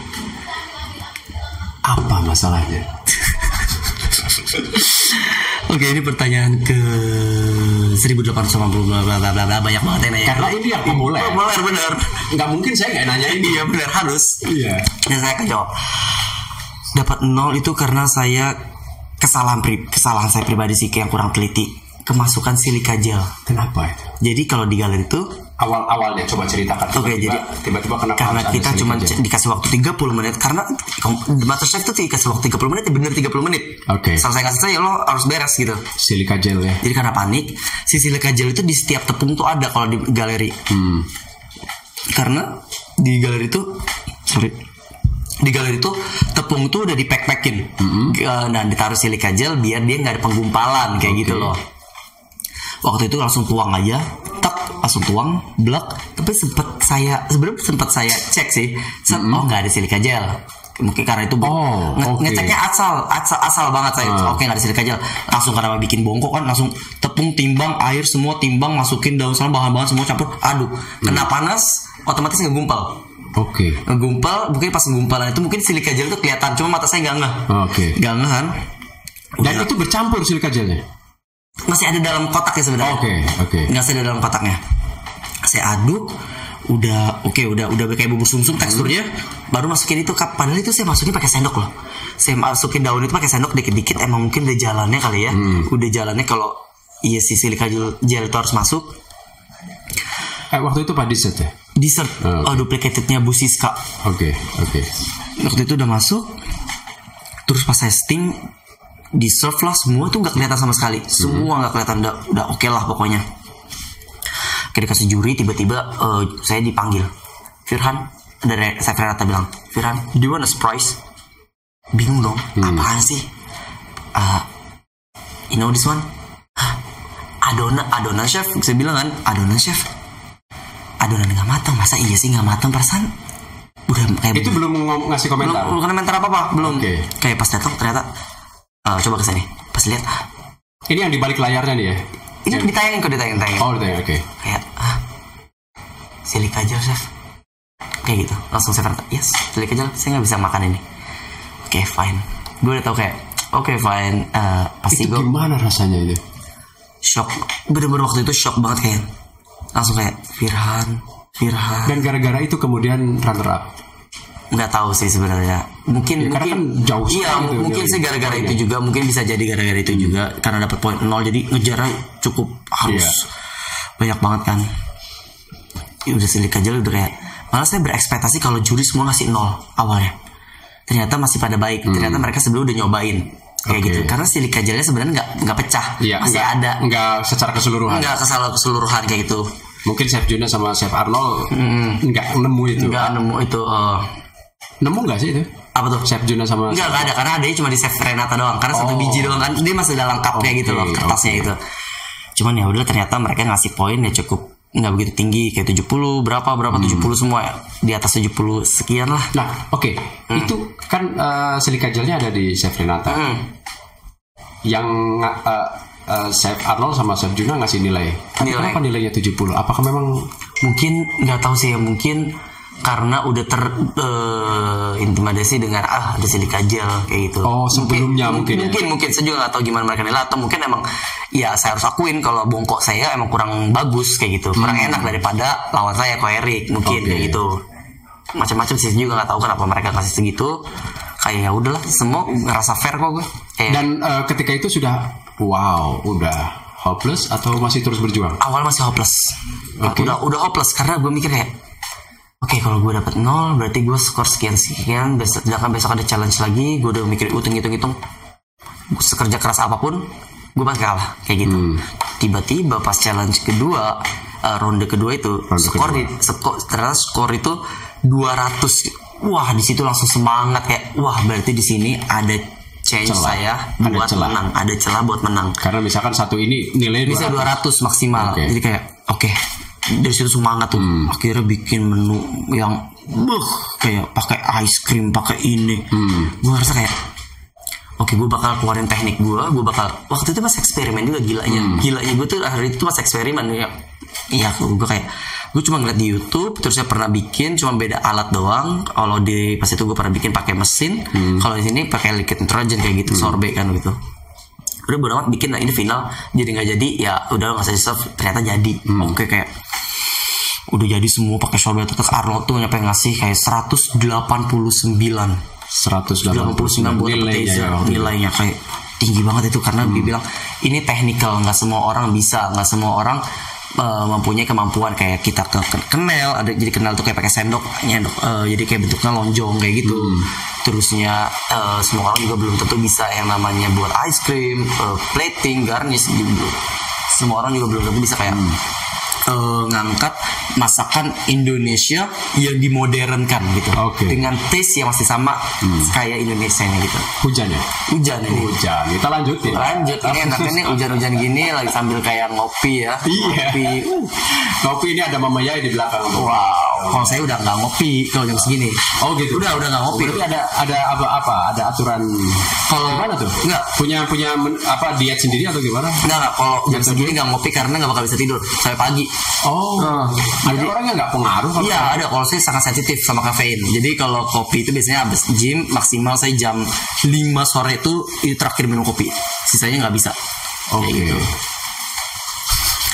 Apa masalahnya? Oke, ini pertanyaan ke 1880 banyak banget yang nanya. Karena ini yang populer. Bener. Nggak mungkin saya nggak nanya ini. Iya bener, harus. Iya. Dan saya akan jawab. Dapat 0 itu karena saya kesalahan saya pribadi sih yang kurang teliti. Kemasukan silika gel. Kenapa itu? Jadi kalau di galeri itu awalnya coba ceritakan. Oke, jadi tiba-tiba kenapa? Karena kita cuma dikasih waktu 30 menit karena MasterChef itu dikasih waktu 30 menit, bener 30 menit. Oke. Selesai kasih saya lo harus beres gitu. Silika gel ya. Jadi karena panik, si silika gel itu di setiap tepung tuh ada kalau di galeri. Karena di galeri itu tepung tuh udah dipack-packin. Nah, ditaruh silika gel biar dia nggak ada penggumpalan kayak gitu loh. Waktu itu langsung tuang aja, langsung tuang, blek. Tapi sempat saya cek sih, nggak ada silika gel. Mungkin karena itu ngeceknya asal banget saya. Oke, nggak ada silika gel. Langsung karena bikin bongkok kan, langsung tepung, timbang, air semua timbang, masukin daun salam, bahan-bahan semua campur, aduk. Kena panas, otomatis ngegumpal. Oke. Ngegumpal, mungkin pas ngegumpalan itu mungkin silika gel itu kelihatan, cuma mata saya nggak ngeh. Nggak ngeh kan? Dan itu bercampur silika gelnya. Masih ada dalam kotaknya sebenarnya. Oke. Masih ada dalam kotaknya. Saya aduk, udah kayak bubur sumsum teksturnya, baru masukin itu cup. Padahal itu saya masukin pakai sendok loh. Saya masukin daun itu pakai sendok dikit-dikit, emang mungkin udah jalannya kali ya. Udah jalannya kalau si silika gel itu harus masuk. Waktu itu Pak dessert ya? Dessert. Duplicatednya Bu Siska. Oke. Waktu itu udah masuk. Terus pas saya steam, di serve lah, semua tuh nggak kelihatan sama sekali. Semua nggak kelihatan, udah oke lah pokoknya. Kayak dikasih juri, tiba-tiba saya dipanggil. Firhan, dari Chef Renata bilang, Firhan, do you want a surprise? Bingung dong, apaan sih? you know this one? Hah, adonan chef. Saya bilang kan, adonan chef. Adonan nggak matang, masa iya sih nggak matang, perasaan udah kayak itu belum ngasih komentar. Belum komentar apa belum. Okay. Kayak pas datang ternyata coba kesini, pas lihat ini yang di balik layarnya nih ya. Ini ditayangin kok, ditayangin. Oh, ditayangin, oke. Kayak silika gel chef. Kayak gitu, langsung saya kata, yes, silika gel, saya nggak bisa makan ini. Oke, fine. Gue udah tau kayak, oke, fine. Pasti itu gimana rasanya itu? Shock, bener-bener waktu itu shock banget kayak. Langsung kayak Firhan. Dan gara-gara itu kemudian runner up. Nggak tahu sih sebenarnya. Mungkin karena kan jauh sekali. Iya, gitu, mungkin sih gara-gara itu juga, mungkin bisa jadi gara-gara itu juga karena dapat poin 0 jadi ngejarnya cukup harus banyak banget kan. Ya udah silika aja udah kayak, malah saya berekspektasi kalau juri semua ngasih 0 awalnya. Ternyata masih pada baik. Ternyata mereka sebelum udah nyobain kayak gitu. Karena silika gelnya sebenarnya nggak pecah, masih ada. Nggak secara keseluruhan. Nggak keseluruhan kayak gitu. Mungkin Chef Juna sama Chef Arnold nggak nemu itu. Nggak nemu itu. Nemu nggak sih itu? Apa tuh? Chef Juna sama nggak ada, karena adanya cuma di Chef Renata doang. Karena satu biji doang kan, dia masih udah lengkap kayak gitu loh kertasnya gitu. Cuman ya udah, ternyata mereka ngasih poin ya cukup nggak begitu tinggi, kayak 70 berapa 70 semua ya. Di atas 70 sekian lah. Nah, oke. Itu kan silika gelnya ada di Chef Renata. Yang Chef Arnold sama Chef Juna ngasih nilai. Kenapa nilainya 70? Apakah memang mungkin nggak tahu sih ya, mungkin karena udah terintimidasi dengan ada silika gel kayak gitu. Oh, sebelumnya mungkin saya juga nggak tahu gimana mereka nilai, atau mungkin emang ya saya harus akuin kalau bongkok saya emang kurang bagus kayak gitu, kurang enak daripada lawan saya Ko Erik mungkin kayak gitu. Macam-macam sih, juga nggak tahu kenapa mereka kasih segitu. Kayak ya udahlah, semua ngerasa fair kok gue. Dan ketika itu sudah udah hopeless atau masih terus berjuang? Awal masih hopeless. Udah hopeless karena gue mikir kayak, oke, kalau gue dapat 0 berarti gue skor sekian. Sedangkan besok ada challenge lagi, gue udah mikir hitung. Sekerja keras apapun, gue pasti kalah kayak gitu. Tiba-tiba pas challenge kedua, ronde kedua itu, ternyata skor itu 200. Wah, di situ langsung semangat kayak, wah berarti di sini ada chance saya buat menang, ada celah buat menang. Karena misalkan satu ini nilai bisa 200 maksimal. Jadi kayak oke. Dari situ semangat tuh. Akhirnya bikin menu yang kayak pakai ice cream, pakai ini. Gue ngerasa kayak oke, gue bakal keluarin teknik gue bakal, waktu itu pas eksperimen juga gilanya gue tuh hari itu pas eksperimen ya. Iya, gue kayak gue cuma ngeliat di YouTube, terus saya pernah bikin cuma beda alat doang. Kalau di pas itu gue pernah bikin pakai mesin, kalau di sini pakai liquid nitrogen kayak gitu, sorbet kan gitu. Udah bodo amat bikin, ini final jadi nggak jadi ya udah nggak usah di serve, ternyata jadi. Oke, kayak udah jadi semua pakai sorbet. Terus Arnold tuh nyampe ngasih kayak 189 buat nilainya kayak tinggi banget itu, karena dia bilang ini technical, nggak semua orang bisa, nggak semua orang mempunyai kemampuan kayak kita kenal. Ada jadi kenal tuh kayak pakai sendok nyendok, jadi kayak bentuknya lonjong kayak gitu. Terusnya semua orang juga belum tentu bisa yang namanya buat ice cream, plating, garnish gitu. Semua orang juga belum tentu bisa kayak ngangkat masakan Indonesia yang dimodernkan gitu, dengan taste yang masih sama kayak Indonesia nya gitu. Hujan Kita lanjut ini enaknya nih hujan-hujan gini lagi sambil kayak ngopi ya. Ngopi ini ada Mama Yai di belakang. Wow, kalau saya udah nggak ngopi kalau jam segini. Oh gitu. Udah nggak ngopi. Berarti ada apa? Ada aturan kalau gimana tuh? Enggak. Punya diet sendiri atau gimana? Enggak. Kalau jam segini nggak ngopi karena nggak bakal bisa tidur sampai pagi. Ada orang yang nggak pengaruh? Iya, ada. Kalau saya sangat sensitif sama kafein. Jadi kalau kopi itu biasanya habis gym maksimal saya jam 5 sore itu terakhir minum kopi. Sisanya nggak bisa.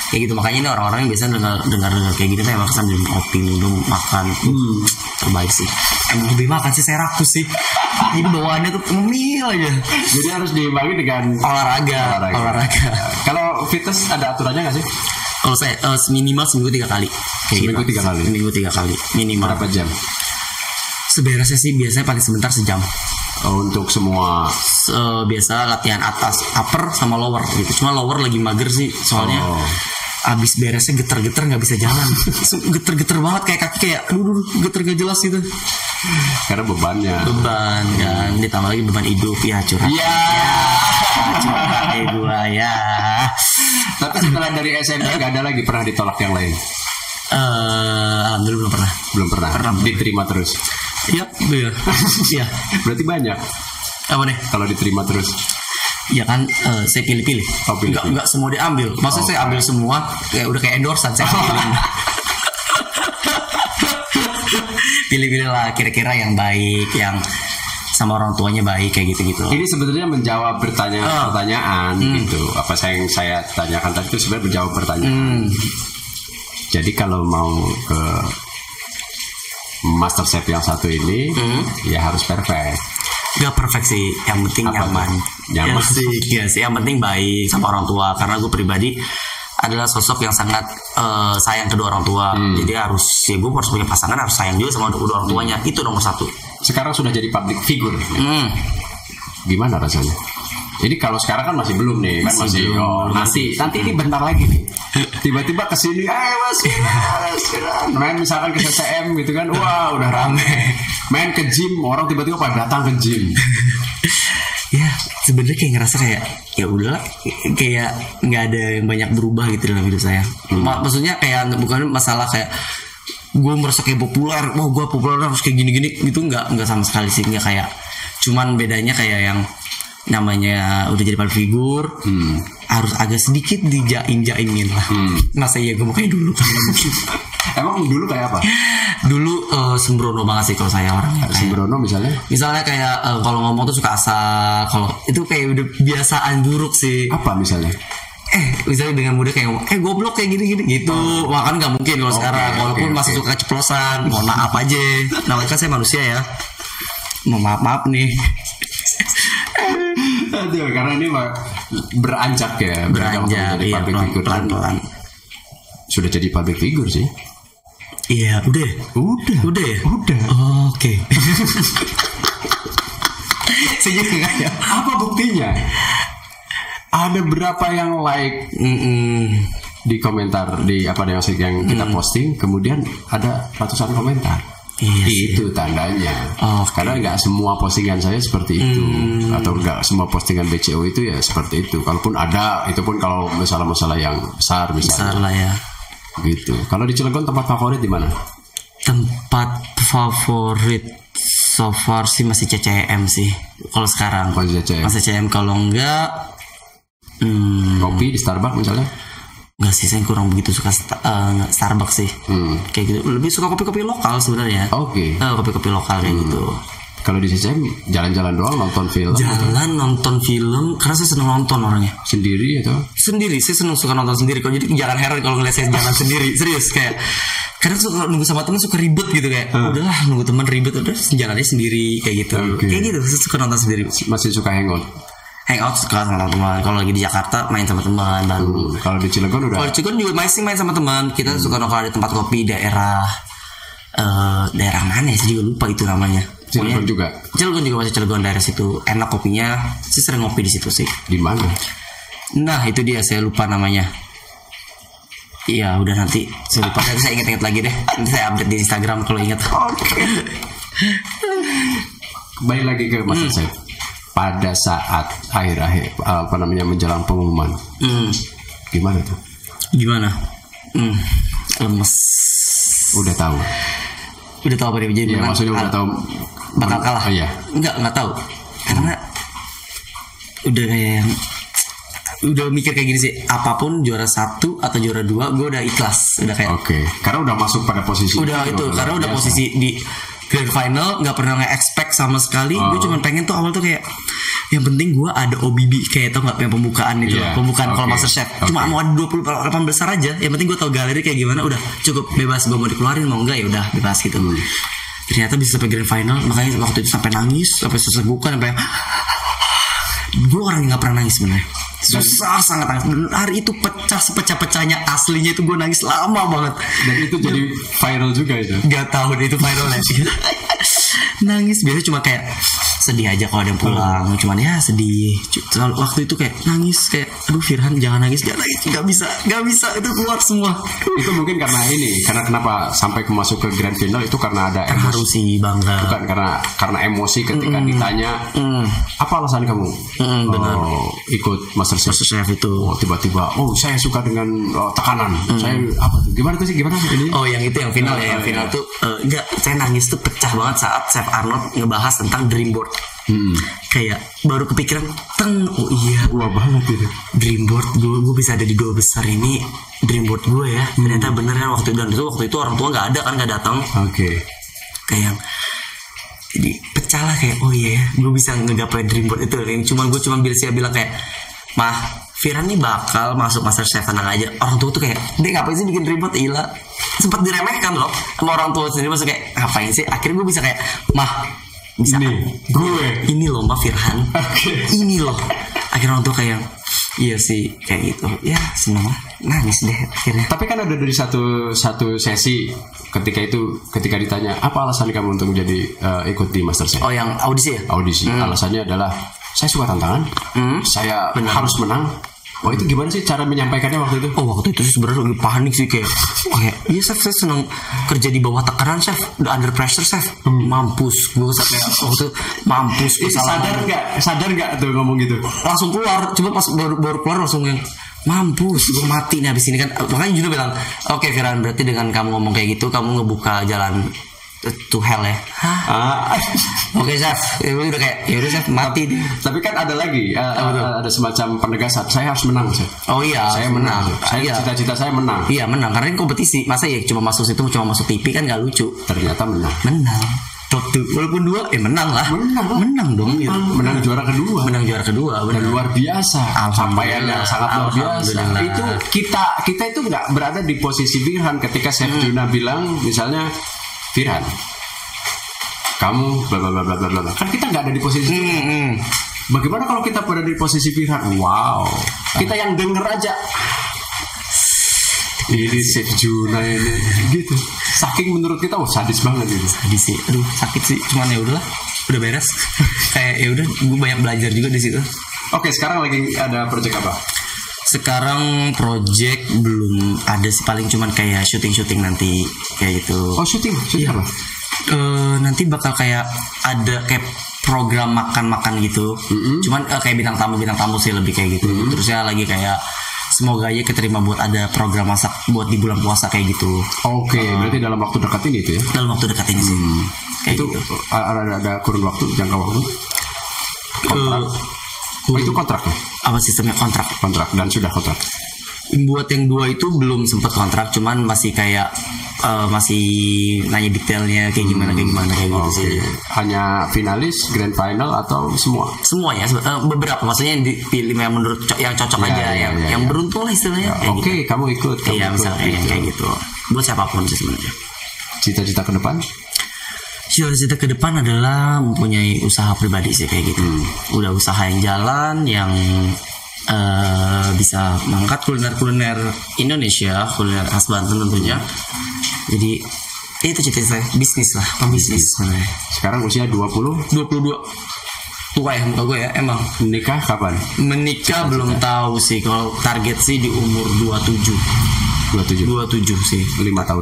Kayak gitu. Makanya ini orang-orang yang biasanya dengar kayak gini tuh emang sambil ngopi, minum, makan. Terbaik sih. Emang lebih makan sih, saya rakus sih. Ini bawaannya tuh ngemil aja. Jadi harus diimbangi dengan olahraga. Kalau fitness ada aturannya nggak sih? Kalau saya minimal seminggu 3 kali. Seminggu 3 kali minimal. Berapa jam? Sebenarnya sih biasanya paling sebentar sejam. Untuk semua biasa latihan atas, upper sama lower gitu. Cuma lower lagi mager sih soalnya. Abis beresnya geter-geter nggak bisa jalan. Geter-geter banget kayak kaki kayak geter gak jelas gitu. Karena beban kan, ditambah lagi beban hidup ya curhat. Gua ya. Tapi setelah dari SMP nggak ada lagi pernah ditolak yang lain? Alhamdulillah belum pernah. Pernah. Diterima terus. Iya. Iya. Berarti banyak. Apa nih? Kalau diterima terus. Ya kan, saya pilih-pilih. Oh, pilih-pilih. Enggak semua diambil. Maksudnya saya ambil semua, kayak udah kayak endorsean saya pilih. Pilih-pilih lah kira-kira yang baik, yang sama orang tuanya baik kayak gitu-gitu. Ini sebenarnya menjawab pertanyaan gitu. Apa yang saya tanyakan tadi itu sebenarnya menjawab pertanyaan. Jadi kalau mau ke Master Chef yang satu ini, ya harus perfect. Gak perfect sih, yang penting nyaman. Nyaman ya sih, yang penting baik sama orang tua. Karena gue pribadi adalah sosok yang sangat sayang kedua orang tua. Jadi gue harus punya pasangan, harus sayang juga sama kedua orang tuanya. Itu nomor satu. Sekarang sudah jadi public figure. Gimana rasanya? Jadi kalau sekarang kan masih belum nih, kan masih nanti ini bentar lagi nih. Tiba-tiba kesini, mas main misalkan ke CCM gitu kan, wah udah rame. Main ke gym, orang tiba-tiba pada datang ke gym. Ya sebenarnya kayak ngerasa kayak ya udahlah, kayak nggak ada yang banyak berubah gitu dalam hidup saya. Maksudnya kayak bukan masalah kayak gue merasa kayak populer, gue populer harus kayak gini-gini gitu, nggak sama sekali sih, nggak kayak. Cuman bedanya kayak yang namanya udah jadi public figure, harus agak sedikit dijain-jainin lah. Masa iya gue mau kayak dulu. Emang dulu kayak apa? Dulu sembrono banget sih kalau saya orangnya. Sembrono misalnya kayak kalau ngomong tuh suka asal. Kalau itu kayak udah biasaan buruk sih. Apa misalnya? Misalnya dengan mudah kayak goblok kayak gini-gini gitu. Wah kan nggak mungkin kalau sekarang. Walaupun masih suka keceplosan, mohon maaf aja. Namanya kan saya manusia ya. Maaf nih. Aduh, karena ini beranjak ya, beranjak jadi public figure. Pelan-pelan. Sudah jadi public figure sih. Iya, udah ya. Oke. Sejujurnya ya. Apa buktinya? Ada berapa yang like di komentar di yang kita posting, kemudian ada ratusan komentar. Iya itu tandanya. Karena nggak semua postingan saya seperti itu, atau nggak semua postingan BCO itu ya seperti itu. Kalaupun ada, itu pun kalau masalah-masalah yang besar misalnya. Besar lah ya. Gitu. Kalau di Cilegon tempat favorit di mana? Tempat favorit so far sih masih CCM sih. Kalau sekarang masih CCM. Kalau enggak kopi di Starbucks misalnya? Enggak sih, saya kurang begitu suka Starbucks sih. Kayak gitu. Lebih suka kopi-kopi lokal sebenarnya. Oke. Kopi-kopi lokal kayak gitu. Kalau di CCM jalan-jalan doang, nonton film. Nonton film karena saya senang nonton orangnya. Sendiri atau? Sendiri, saya senang suka nonton sendiri. Kalau jadi jangan heran kalau ngeliat saya jalan sendiri. Serius kayak kadang suka nunggu sama teman suka ribet gitu kayak. Udahlah nunggu teman ribet udah jalannya sendiri kayak gitu. Kayak gitu, saya suka nonton sendiri. Masih suka hangout suka sama teman. Kalau lagi di Jakarta main sama teman baru. Kalau di Cilegon udah. Kalau di Cilegon juga masih main sama teman. Kita suka nongkrong di tempat kopi daerah mana ya? Saya juga lupa itu namanya. Cilegon juga masih Cilegon daerah situ. Enak kopinya. Saya sering ngopi di situ sih. Di mana? Nah itu dia, saya lupa namanya. Iya udah nanti saya lupa. Nanti saya ingat lagi deh. Nanti saya update di Instagram kalau ingat. Oke. Kembali lagi ke Master Chef. Pada saat akhir-akhir menjelang pengumuman, gimana tuh? Lemes. Udah tahu apa dia jadi? Ya, maksudnya udah tahu bakal kalah. Iya. Enggak tahu. Karena udah kayak udah mikir kayak gini sih, apapun juara 1 atau juara 2 gue udah ikhlas, udah kayak. Oke. Karena udah masuk pada posisi. Karena udah posisi di grand final, nggak pernah nge-expect sama sekali. Gue cuma pengen tuh awal tuh kayak yang penting gue ada OBB kayak tau nggak yang pembukaan itu, pembukaan kalau Master Chef. Cuma mau ada 18 besar aja. Yang penting gue tau galeri kayak gimana, udah cukup bebas. Gue mau dikeluarin mau enggak ya udah bebas gitu. Ternyata bisa sampai grand final, makanya waktu itu sampai nangis, sampai sesegukan, sampai gue orang yang nggak pernah nangis sebenarnya. Susah sangat nangis. Hari itu sepecah-pecahnya aslinya itu gue nangis lama banget. Dan itu jadi viral juga itu. Gak tahu deh itu viralnya. Nangis biasanya cuma kayak sedih aja kalau ada yang pulang. Cuman ya sedih. Waktu itu kayak nangis, kayak aduh Firhan jangan nangis, nggak bisa itu keluar semua. Itu mungkin karena kenapa sampai masuk ke grand final itu karena ada emosi. Harus sih bangga. Bukan karena emosi ketika ditanya apa alasan kamu benar. Ikut MasterChef itu. Tiba-tiba saya suka dengan tekanan. Saya apa tuh? Gimana ini? Oh yang itu yang final yang final tuh enggak, saya nangis tuh pecah banget saat Chef Arnold ngebahas tentang dream board. Kayak baru kepikiran oh iya gua banget itu dream board gue bisa ada di 2 besar ini, dream board gue ya ternyata bener kan waktu itu orang tua nggak ada kan, nggak datang. Kayak jadi pecah lah, kayak oh iya gue bisa ngegapai dream board itu. Gue cuma bilang kayak mah Firhan nih bakal masuk MasterChef, tenang aja. Orang tua tuh kayak dia ngapain sih bikin ribet, gila, sempat diremehkan loh sama orang tua sendiri. Maksudnya kayak ngapain sih, akhirnya gue bisa kayak mah bisa ini loh mah Firhan ini loh. Akhirnya orang tua kayak iya sih kayak gitu ya, seneng lah, nangis deh akhirnya. Tapi kan ada dari satu sesi ketika ditanya apa alasan kamu untuk menjadi ikut di MasterChef. Oh yang audisi ya? Audisi. Alasannya adalah saya suka tantangan, saya harus menang. Oh itu gimana sih cara menyampaikannya waktu itu? Oh waktu itu sih sebenarnya lagi panik sih, kayak iya chef, saya senang kerja di bawah tekanan chef, udah under pressure chef, mampus gue sampai waktu mampus. Sadar nggak tuh ngomong gitu? Langsung keluar, cuma pas baru keluar langsung yang mampus, gue mati nih abis ini kan. Makanya Juno bilang oke Firhan, berarti dengan kamu ngomong kayak gitu kamu ngebuka jalan to hell ya. Oke chef, udah kayak ya udah chef mati deh. Tapi kan ada lagi ada semacam penegasan, saya harus menang chef. Oh iya, saya menang. Cita-cita saya menang. Iya menang, karena ini kompetisi. Masa ya cuma masuk TV kan nggak lucu. Ternyata menang. Tuh, walaupun 2 menang lah. Menang dong. Menang juara kedua. Dan luar biasa. Capaian yang sangat luar biasa. Itu kita itu nggak berada di posisi Firhan ketika Chef Juna bilang misalnya Firhan, kamu bla bla bla bla bla bla. Kan kita nggak ada di posisi. Bagaimana kalau kita berada di posisi Firhan? Wow, kita yang denger aja. Ini Chef Juna ini, gitu. Saking menurut kita, sadis banget gitu. Sadis sih, aduh sakit sih. Cuman ya udahlah, udah beres. Kayak ya udah, gue banyak belajar juga di situ. Oke, sekarang lagi ada project apa? Sekarang project belum ada sih, paling cuman kayak syuting nanti kayak gitu. Oh syuting apa? Nanti bakal kayak ada kayak program makan gitu. Cuman kayak bintang tamu sih lebih kayak gitu. Terusnya lagi kayak semoga aja keterima buat ada program masak buat di bulan puasa kayak gitu. Oke, berarti dalam waktu dekat ini itu ya? Dalam waktu dekat ini sih. Kayak itu gitu. Ada kurun waktu, jangka waktu? Itu kontrak ya? Apa sistemnya kontrak dan sudah kontrak. Buat yang 2 itu belum sempat kontrak, cuman masih kayak masih nanya detailnya kayak gimana kayak gitu sih. Hanya finalis, grand final atau semuanya beberapa, maksudnya yang dipilih yang menurut yang cocok aja, yang beruntung lah istilahnya. Oke, gitu. Kamu ikut. Iya misalnya kayak gitu. Buat siapapun sih sebenarnya. Cita-cita ke depan? Cita-cita ke depan adalah mempunyai usaha pribadi sih kayak gitu. Udah usaha yang jalan, yang bisa mengangkat kuliner Indonesia, kuliner khas Banten tentunya. Jadi itu cita-cita saya, bisnis lah, pembisnis sebenarnya. Sekarang usia 22. Tua ya muka gue ya emang. Menikah kapan? Menikah belum tahu sih, kalau target sih di umur 27 sih. 5 tahun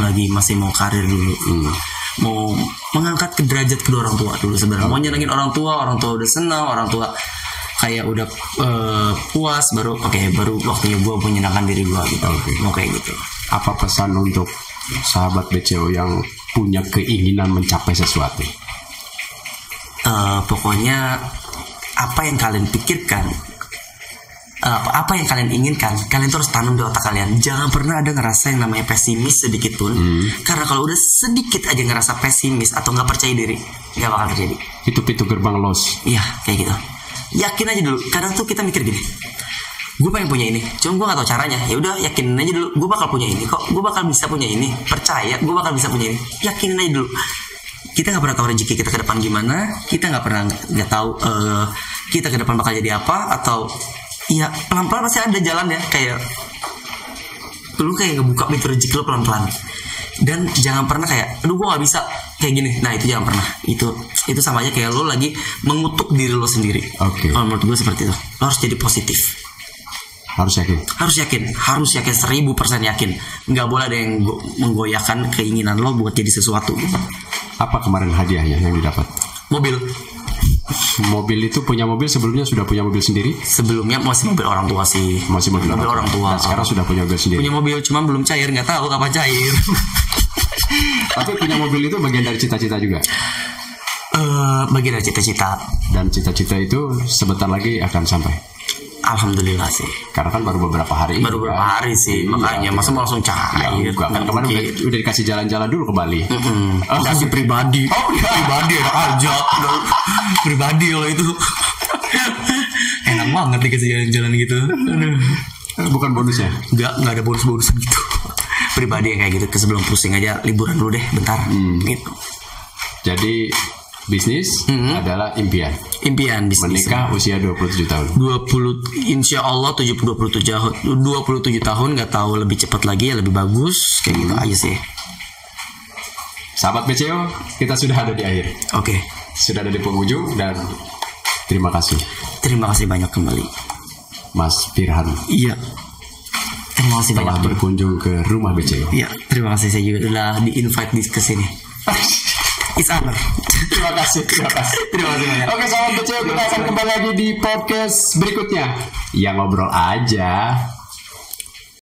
lagi masih mau karir dulu. Mau mengangkat ke derajat kedua orang tua dulu sebenarnya. Mau nyenengin orang tua udah senang, orang tua kayak udah puas, baru waktunya gue menyenangkan diri gue gitu. Mau kayak gitu. Apa pesan untuk sahabat BCO yang punya keinginan mencapai sesuatu? Pokoknya apa yang kalian pikirkan, apa yang kalian inginkan, kalian tuh harus tanam di otak kalian. Jangan pernah ada ngerasa yang namanya pesimis sedikit pun. Karena kalau udah sedikit aja ngerasa pesimis atau nggak percaya diri, nggak bakal terjadi. Itu pintu gerbang loss. Iya kayak gitu. Yakin aja dulu. Kadang tuh kita mikir gini, gue pengen punya ini, cuma gue nggak tahu caranya. Ya udah yakinin aja dulu, gue bakal punya ini kok, gue bakal bisa punya ini. Percaya, gue bakal bisa punya ini. Yakinin aja dulu. Kita nggak pernah tahu rezeki kita ke depan gimana. Kita nggak tahu kita ke depan bakal jadi apa. Atau ya pelan-pelan pasti ada jalan ya. Kayak lu kayak ngebuka pintu rezeki lu pelan-pelan. Dan jangan pernah kayak aduh gue gak bisa kayak gini. Nah itu jangan pernah. Itu sama aja kayak lo lagi mengutuk diri lo sendiri. Kalau menurut gue seperti itu. Lo harus jadi positif. Harus yakin 1000% yakin. Nggak boleh ada yang menggoyahkan keinginan lo buat jadi sesuatu gitu. Apa kemarin hadiahnya yang didapat? Mobil itu punya mobil sebelumnya sudah punya mobil sendiri? Sebelumnya masih mobil orang tua sih. Masih mobil orang tua. Nah, sekarang sudah punya mobil sendiri. Punya mobil cuma belum cair, nggak tahu kapan cair. Tapi punya mobil itu bagian dari cita-cita juga. Bagian dari cita-cita. Dan cita-cita itu sebentar lagi akan sampai. Alhamdulillah sih. Karena kan baru beberapa hari. Sih makanya masa mau langsung cair. Kan kemarin udah dikasih jalan-jalan dulu ke Bali. Kasih pribadi. Pribadi enak aja. Pribadi kalau itu. Enak banget dikasih jalan-jalan gitu. Bukan bonusnya? Enggak ada bonus-bonusan gitu. Pribadi yang kayak gitu. Sebelum pusing aja liburan dulu deh bentar. Gitu. Jadi bisnis adalah impian bisnis. Menikah usia 27 tahun. insya Allah 27 tahun, nggak tahu lebih cepat lagi ya lebih bagus kayak gitu aja sih. Sahabat BCO, kita sudah ada di akhir. Oke. Sudah ada di penghujung dan terima kasih. Terima kasih banyak kembali Mas Firhan. Iya. Terima kasih telah banyak berkunjung ke rumah BCO. Iya, terima kasih saya juga udah di-invite ke sini. It's honor. Terima kasih banyak. Oke, sahabat BCO, kita akan kembali lagi di podcast berikutnya. Ya ngobrol aja.